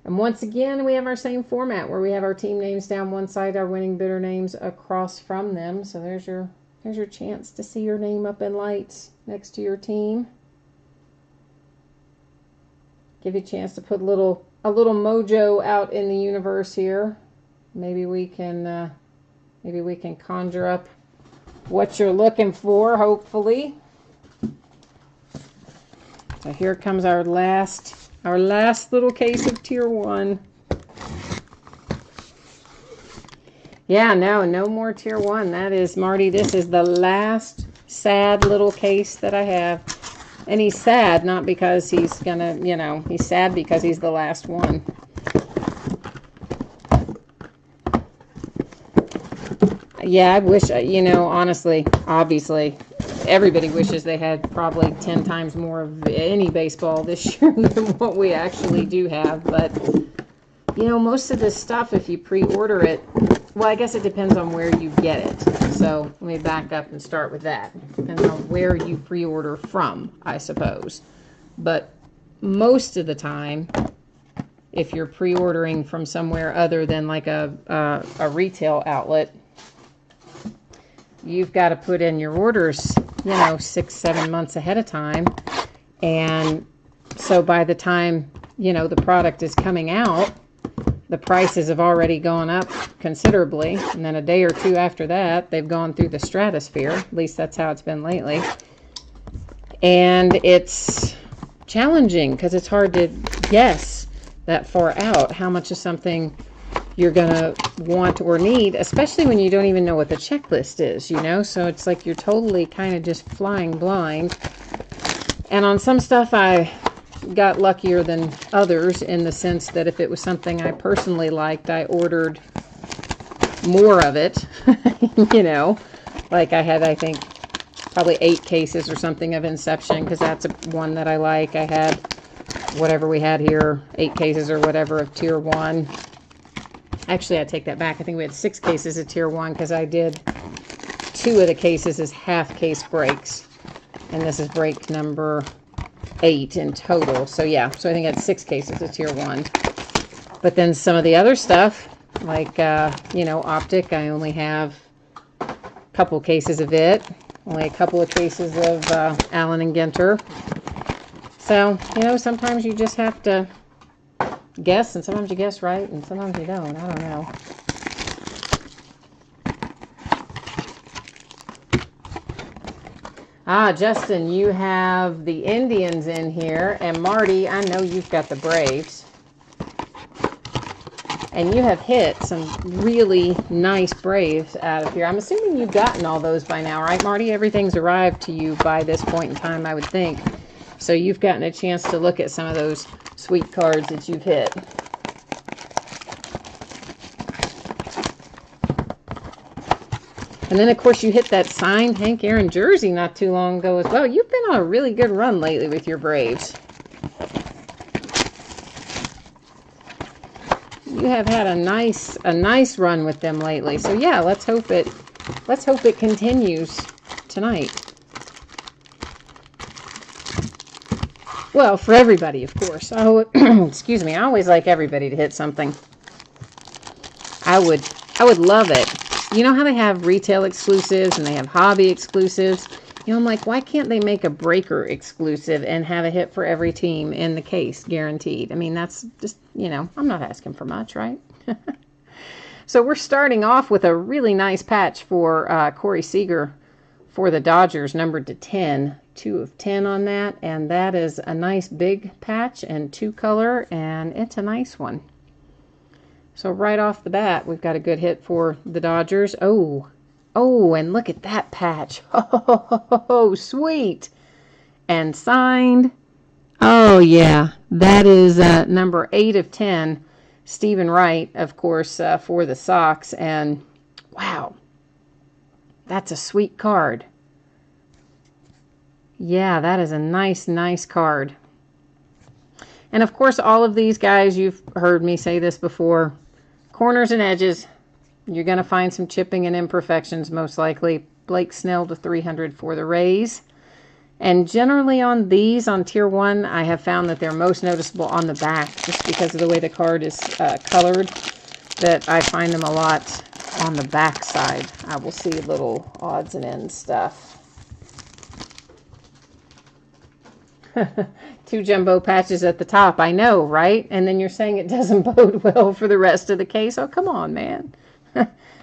And once again, we have our same format where we have our team names down one side, our winning bidder names across from them. So there's your chance to see your name up in lights next to your team. Give you a chance to put a little mojo out in the universe here. Maybe we can conjure up what you're looking for, hopefully. So here comes our last little case of Tier 1. Yeah, no more Tier 1. That is, Marty, this is the last sad little case that I have. And he's sad, not because he's gonna, he's sad because he's the last one. Yeah, I wish, honestly, obviously, everybody wishes they had probably 10 times more of any baseball this year than what we actually do have. But, most of this stuff, if you pre-order it, well, I guess it depends on where you get it. So let me back up and start with that. Depends on where you pre-order from, I suppose. But most of the time, if you're pre-ordering from somewhere other than like a retail outlet, you've got to put in your orders, 6-7 months ahead of time. And so by the time, the product is coming out, the prices have already gone up considerably. And then a day or two after that, they've gone through the stratosphere. At least that's how it's been lately. And it's challenging because it's hard to guess that far out how much of something you're going to want or need, especially when you don't even know what the checklist is, So it's like you're totally kind of just flying blind. And on some stuff, I got luckier than others in the sense that if it was something I personally liked, I ordered more of it, Like I had, I think, probably 8 cases or something of Inception because that's one that I like. I had whatever we had here, 8 cases or whatever of Tier 1. Actually, I take that back. I think we had 6 cases of Tier 1 because I did 2 of the cases as half case breaks. And this is break number 8 in total. So yeah, so I think I had 6 cases of Tier 1. But then some of the other stuff, like, Optic, I only have a couple cases of it. Only a couple of cases of Allen and Ginter. So, sometimes you just have to guess, and sometimes you guess right, and sometimes you don't. I don't know. Justin, you have the Indians in here, and Marty, I know you've got the Braves. And you have hit some really nice Braves out of here. I'm assuming you've gotten all those by now, right, Marty? Everything's arrived to you by this point in time, I would think. So you've gotten a chance to look at some of those sweet cards that you've hit. And then, of course, you hit that signed Hank Aaron jersey not too long ago as well. You've been on a really good run lately with your Braves. You have had a nice run with them lately. So yeah, let's hope it continues tonight. Well, for everybody, of course. Oh, excuse me. I always like everybody to hit something. I would love it. You know how they have retail exclusives and they have hobby exclusives? I'm like, why can't they make a breaker exclusive and have a hit for every team in the case, guaranteed? I mean, that's just, I'm not asking for much, right? So we're starting off with a really nice patch for Corey Seager for the Dodgers, numbered to 10. 2 of 10 on that, and that is a nice big patch and 2 color, and it's a nice one. So right off the bat, we've got a good hit for the Dodgers. Oh, and look at that patch. Oh, sweet. And signed. Oh, yeah. That is number 8 of 10. Stephen Wright, of course, for the Sox. And, wow. That's a sweet card. Yeah, that is a nice card. And, of course, all of these guys, you've heard me say this before. Corners and edges. You're going to find some chipping and imperfections, most likely. Blake Snell to 300 for the Rays. And generally on these, on Tier 1, I have found that they're most noticeable on the back, just because of the way the card is colored, that I find them a lot on the back side. I will see little odds and ends stuff. 2 jumbo patches at the top. I know, right? And then you're saying it doesn't bode well for the rest of the case. Oh, come on, man.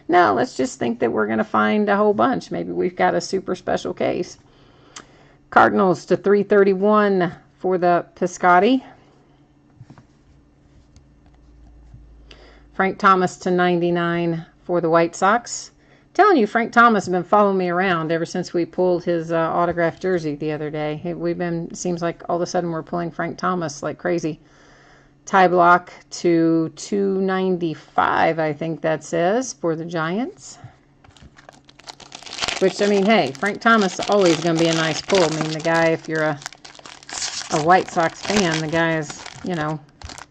No, let's just think that we're going to find a whole bunch. Maybe we've got a super special case. Cardinals to 331 for the Piscotty. Frank Thomas to 99 for the White Sox. I'm telling you, Frank Thomas has been following me around ever since we pulled his autographed jersey the other day. Seems like all of a sudden we're pulling Frank Thomas like crazy. Tie block to 295, I think that says, for the Giants. Which, I mean, hey, Frank Thomas is always going to be a nice pull. I mean, the guy, if you're a White Sox fan, the guy is, you know,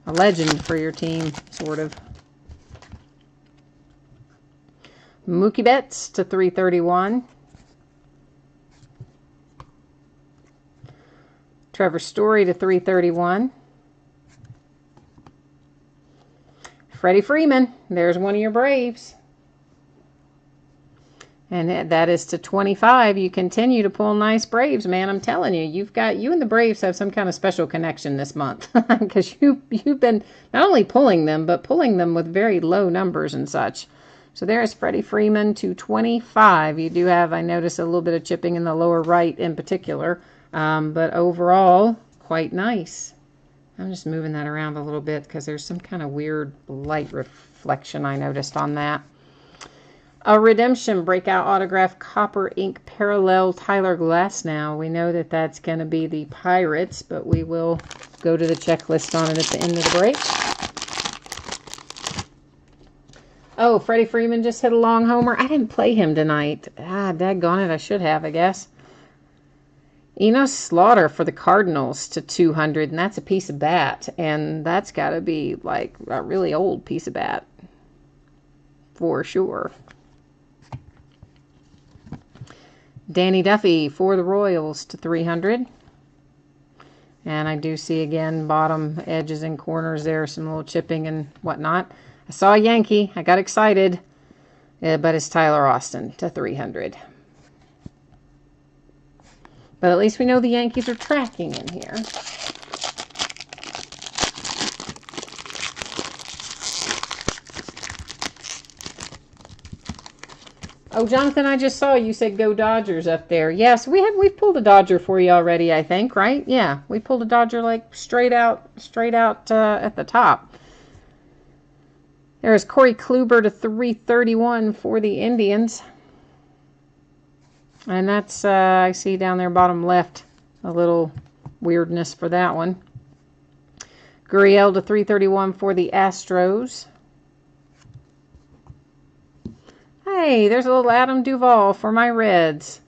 a legend for your team, sort of. Mookie Betts to 331. Trevor Story to 331. Freddie Freeman, there's one of your Braves. And that is to 25. You continue to pull nice Braves, man. I'm telling you, you and the Braves have some kind of special connection this month. Because you've been not only pulling them, but pulling them with very low numbers and such. So there's Freddie Freeman to 25. You do have, I notice, a little bit of chipping in the lower right in particular. But overall, quite nice. I'm just moving that around a little bit because there's some kind of weird light reflection I noticed on that. A redemption breakout autograph copper ink parallel Tyler Glasnow. We know that that's going to be the Pirates, but we will go to the checklist on it at the end of the break. Oh, Freddie Freeman just hit a long homer. I didn't play him tonight. Daggone it, I should have, I guess. Enos Slaughter for the Cardinals to 200, and that's a piece of bat. And that's got to be like a really old piece of bat. For sure. Danny Duffy for the Royals to 300. And I do see, again, bottom edges and corners there, some little chipping and whatnot. I saw a Yankee. I got excited. But it's Tyler Austin to 300. But at least we know the Yankees are tracking in here. Oh, Jonathan, I just saw you said go Dodgers up there. Yes, we've pulled a Dodger for you already, I think, right? Yeah, we pulled a Dodger like straight out at the top. There's Corey Kluber to 331 for the Indians. And that's, I see down there bottom left, a little weirdness for that one. Gurriel to 331 for the Astros. Hey, there's a little Adam Duvall for my Reds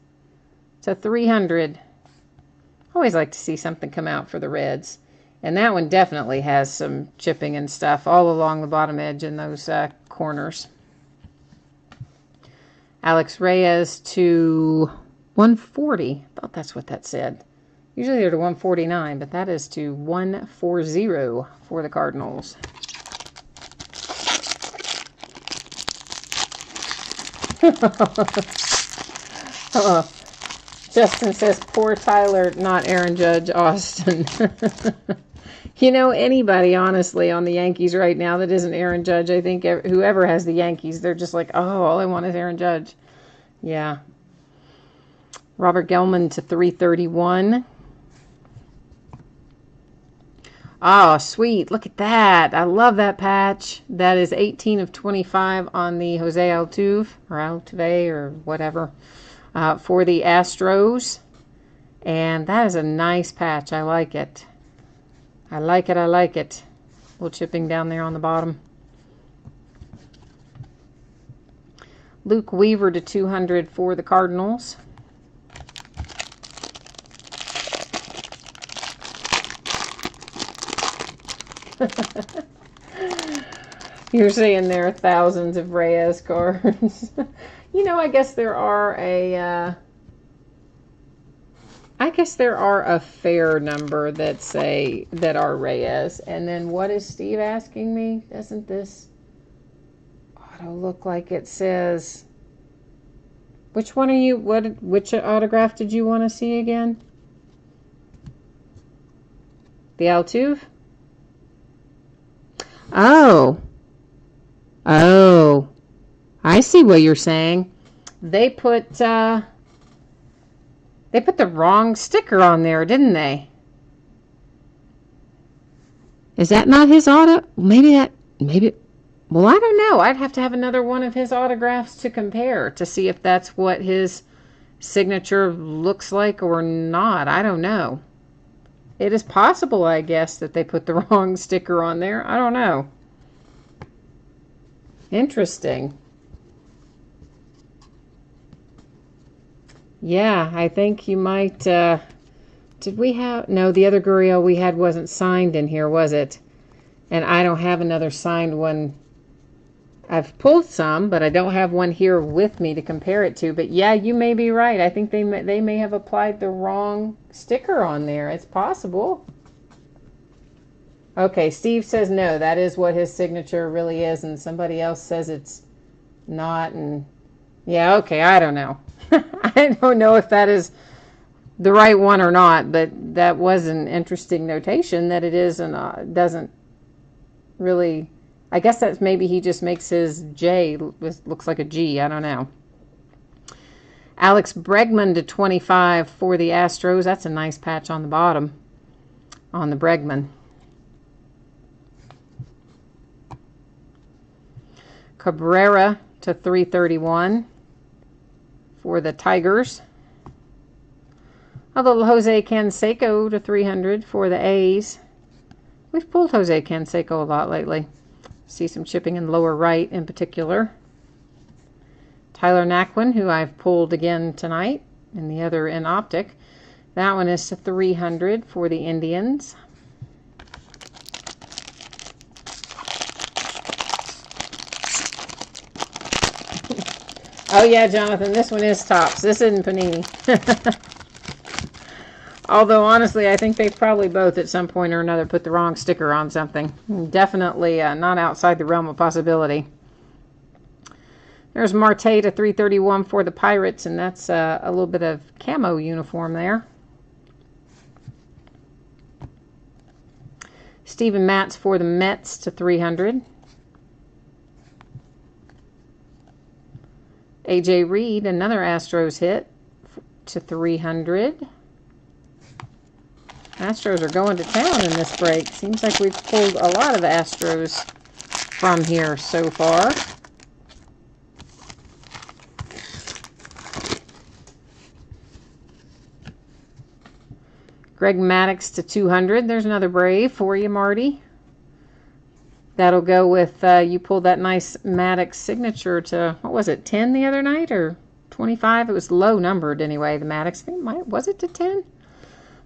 to 300. Always like to see something come out for the Reds. And that one definitely has some chipping and stuff all along the bottom edge in those corners. Alex Reyes to 140. I thought that's what that said. Usually they're to 149, but that is to 140 for the Cardinals. Justin says, poor Tyler, not Aaron Judge, Austin. You know, anybody, honestly, on the Yankees right now that isn't Aaron Judge, I think whoever has the Yankees, they're just like, oh, all I want is Aaron Judge. Yeah. Robert Gelman to 331. Oh, sweet. Look at that. I love that patch. That is 18 of 25 on the Jose Altuve, or Altuve, or whatever, for the Astros. And that is a nice patch. I like it. I like it. I like it. A little chipping down there on the bottom. Luke Weaver to 200 for the Cardinals. You're saying there are thousands of Reyes cards. You know, I guess there are a fair number that are Reyes. And then what is Steve asking me? Doesn't this auto look like it says? Which one are you? Which autograph did you want to see again? The Altuve? Oh, I see what you're saying. They put the wrong sticker on there, didn't they? Is that not his auto? Maybe. Well, I don't know. I'd have to have another one of his autographs to compare to see if that's what his signature looks like or not. I don't know. It is possible, I guess, that they put the wrong sticker on there. I don't know. Interesting. Yeah, I think you might... did we have... No, the other Gurriel we had wasn't signed in here, was it? And I don't have another signed one. I've pulled some, but I don't have one here with me to compare it to. But yeah, you may be right. I think they may have applied the wrong sticker on there. It's possible. Okay, Steve says no. That is what his signature really is. And somebody else says it's not. And yeah, okay, I don't know. I don't know if that is the right one or not. But that was an interesting notation that it is and doesn't really... I guess that's maybe he just makes his J looks like a G. I don't know. Alex Bregman to 25 for the Astros. That's a nice patch on the bottom on the Bregman. Cabrera to 331 for the Tigers. A little Jose Canseco to 300 for the A's. We've pulled Jose Canseco a lot lately. See some chipping in lower right in particular. Tyler Naquin, who I've pulled again tonight, and the other in Optic. That one is to 300 for the Indians. Oh yeah, Jonathan, this one is Topps. This isn't Panini. Although, honestly, I think they've probably both at some point or another put the wrong sticker on something. Definitely not outside the realm of possibility. There's Marte to 331 for the Pirates, and that's a little bit of camo uniform there. Steven Matz for the Mets to 300. A.J. Reed, another Astros hit, to 300. Astros are going to town in this break. Seems like we've pulled a lot of Astros from here so far. Greg Maddux to 200. There's another Brave for you, Marty. That'll go with, you pulled that nice Maddux signature to, what was it, 10 the other night or 25? It was low numbered anyway, the Maddux. I think was it to 10?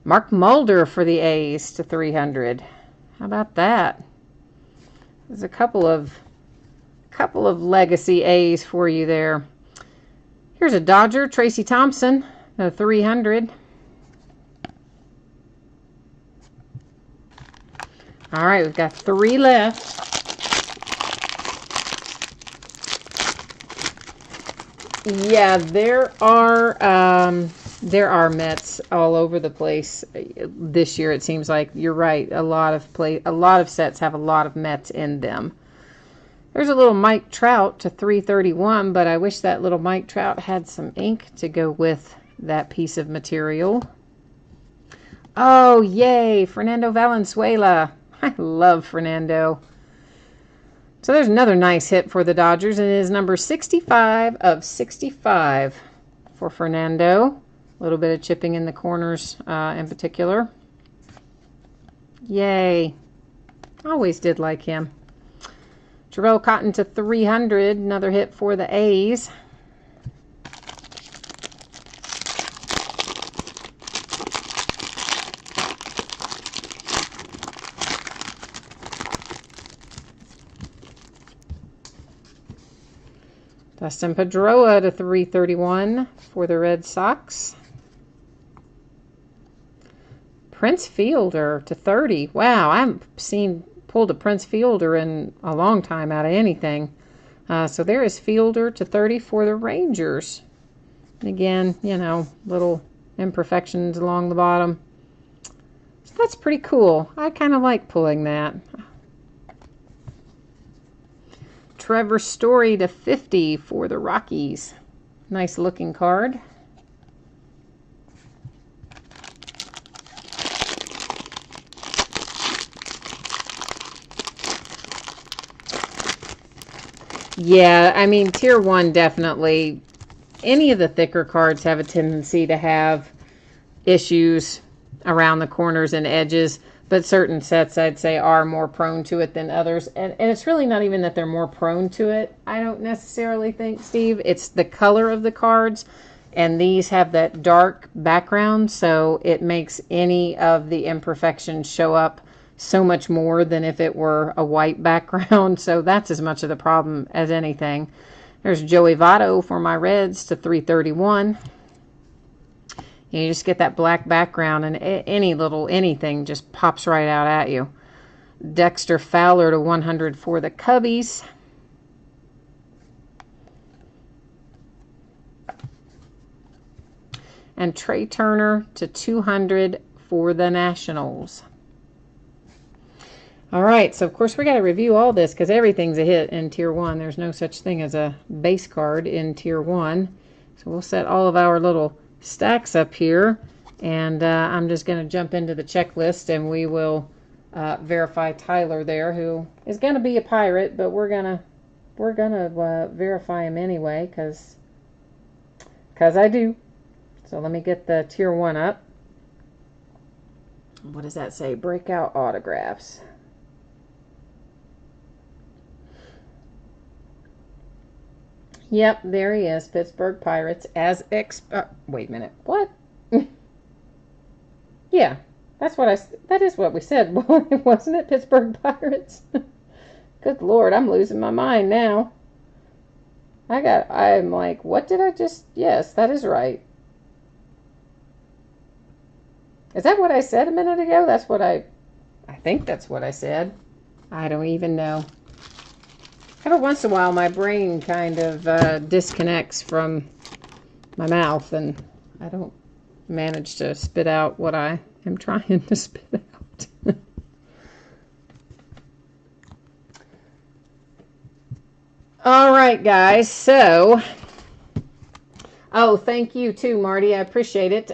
Mark Mulder for the A's to 300. How about that? There's a couple of legacy A's for you there. Here's a Dodger, Tracy Thompson, to 300. All right, we've got 3 left. Yeah, there are Mets all over the place this year. It seems like you're right. A lot of sets have a lot of Mets in them. There's a little Mike Trout to 331, but I wish that little Mike Trout had some ink to go with that piece of material. Oh, yay, Fernando Valenzuela. I love Fernando. So there's another nice hit for the Dodgers, and it is number 65 of 65 for Fernando. A little bit of chipping in the corners in particular. Yay. Always did like him. Jarrell Cotton to 300. Another hit for the A's. Dustin Pedroia to 331 for the Red Sox. Prince Fielder to 30. Wow, I haven't pulled a Prince Fielder in a long time out of anything. So there is Fielder to 30 for the Rangers. And again, you know, little imperfections along the bottom. So that's pretty cool. I kind of like pulling that. Trevor Story to 50 for the Rockies. Nice looking card. Yeah, I mean, tier 1 definitely. Any of the thicker cards have a tendency to have issues around the corners and edges, but certain sets I'd say are more prone to it than others. And it's really not even that they're more prone to it, I don't necessarily think, Steve. It's the color of the cards, and these have that dark background, so it makes any of the imperfections show up so much more than if it were a white background. So that's as much of the problem as anything. There's Joey Votto for my Reds to 331. You just get that black background, and any little anything just pops right out at you. Dexter Fowler to 100 for the Cubbies. And Trey Turner to 200 for the Nationals. All right, so of course we got to review all this because everything's a hit in Tier 1. There's no such thing as a base card in Tier 1. So we'll set all of our little stacks up here, and I'm just going to jump into the checklist, and we will verify Tyler there, who is going to be a Pirate, but we're gonna verify him anyway because I do. So let me get the Tier 1 up. What does that say? Breakout autographs. Yep, there he is. Pittsburgh Pirates as wait a minute. What? Yeah, that is what we said, wasn't it? Pittsburgh Pirates. Good Lord, I'm losing my mind now. I'm like, what did I just? Yes, that is right. Is that what I said a minute ago? That's what I think that's what I said. I don't even know. Every once in a while, my brain kind of disconnects from my mouth, and I don't manage to spit out what I am trying to spit out. All right, guys. So, oh, thank you too, Marty. I appreciate it.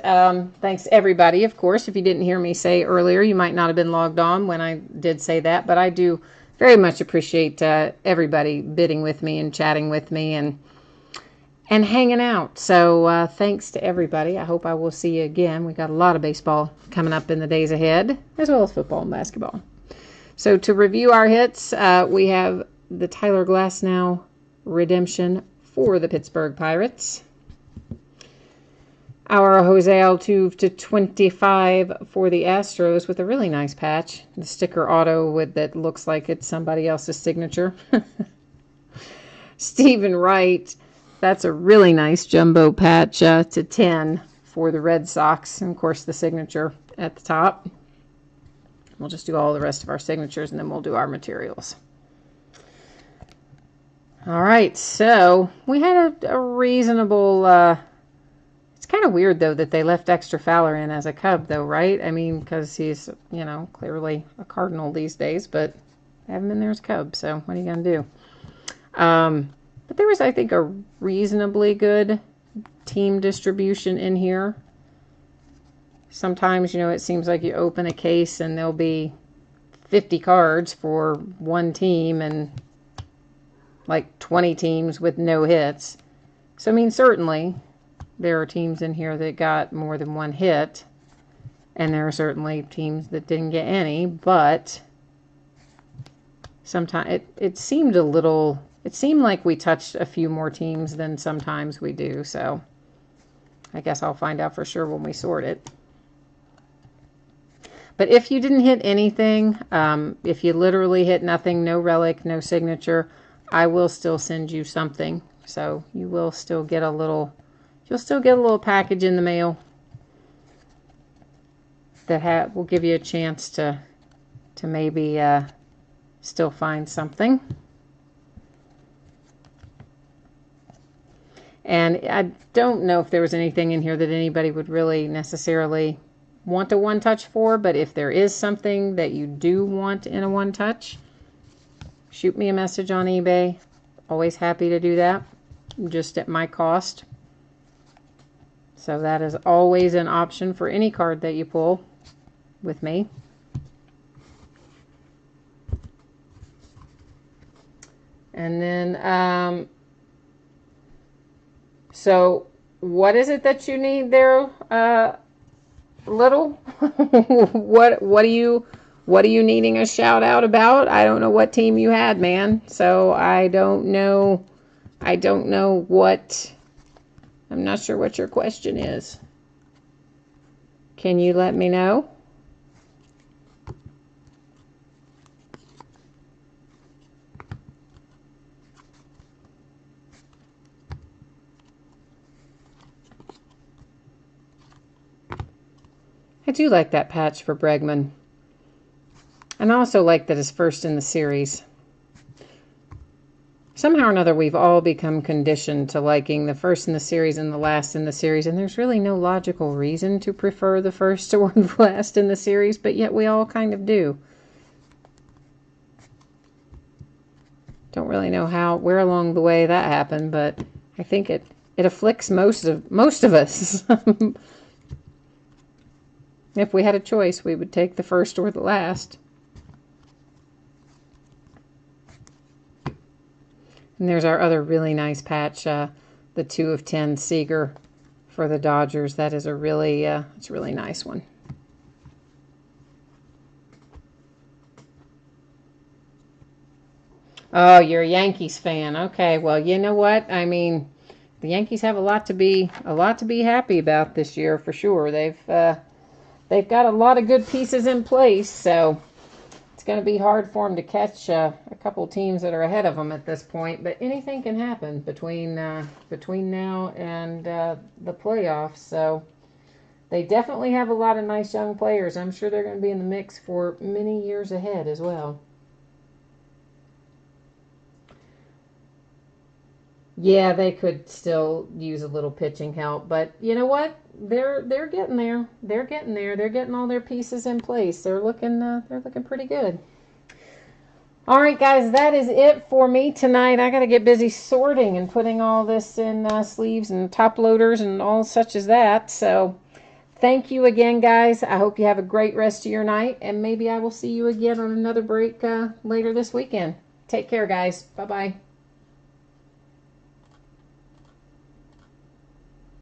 Thanks, everybody. Of course, if you didn't hear me say earlier, you might not have been logged on when I did say that, but I do very much appreciate everybody bidding with me and chatting with me and hanging out. So thanks to everybody. I hope I will see you again. We got a lot of baseball coming up in the days ahead, as well as football and basketball. So to review our hits, we have the Tyler Glasnow redemption for the Pittsburgh Pirates. Our Jose Altuve to 25 for the Astros with a really nice patch. The sticker auto that looks like it's somebody else's signature. Stephen Wright, that's a really nice jumbo patch to 10 for the Red Sox. And, of course, the signature at the top. We'll just do all the rest of our signatures, and then we'll do our materials. All right, so we had a reasonable... It's kind of weird, though, that they left Dexter Fowler in as a Cub, though, right? I mean, because he's, clearly a Cardinal these days, but I haven't been there as a Cub, so what are you going to do? But there was, I think, a reasonably good team distribution in here. Sometimes, it seems like you open a case and there'll be 50 cards for one team and like 20 teams with no hits. So, I mean, certainly... there are teams in here that got more than one hit, and there are certainly teams that didn't get any, but sometimes it seemed like we touched a few more teams than sometimes we do, so I guess I'll find out for sure when we sort it. But if you didn't hit anything, if you literally hit nothing, no relic, no signature, I will still send you something, so you will still get a little... You'll still get a little package in the mail that will give you a chance to maybe still find something. And I don't know if there was anything in here that anybody would really necessarily want a one-touch for, but if there is something that you do want in a one-touch, shoot me a message on eBay. Always happy to do that, just at my cost. So that is always an option for any card that you pull with me. And then, so what is it that you need there, Little? What are you needing a shout out about? I don't know what team you had, man. So I don't know what, I'm not sure what your question is. Can you let me know? I do like that patch for Bregman. And I also like that it's first in the series. Somehow or another, we've all become conditioned to liking the first in the series and the last in the series, and there's really no logical reason to prefer the first or the last in the series, but yet we all kind of do. Don't really know where along the way that happened, but I think it afflicts most of us. If we had a choice, we would take the first or the last. And there's our other really nice patch, the 2 of 10 Seager for the Dodgers. That is a really, it's a really nice one. Oh, you're a Yankees fan. Okay, well, you know what? I mean, the Yankees have a lot to be happy about this year for sure. They've got a lot of good pieces in place, so it's going to be hard for them to catch a couple teams that are ahead of them at this point. But anything can happen between now and the playoffs. So they definitely have a lot of nice young players. I'm sure they're going to be in the mix for many years ahead as well. Yeah, they could still use a little pitching help, but you know what? They're getting there. They're getting there. They're getting all their pieces in place. They're looking pretty good. All right, guys, that is it for me tonight. I got to get busy sorting and putting all this in sleeves and top loaders and all such as that. So thank you again, guys. I hope you have a great rest of your night, and maybe I will see you again on another break later this weekend. Take care, guys. Bye-bye.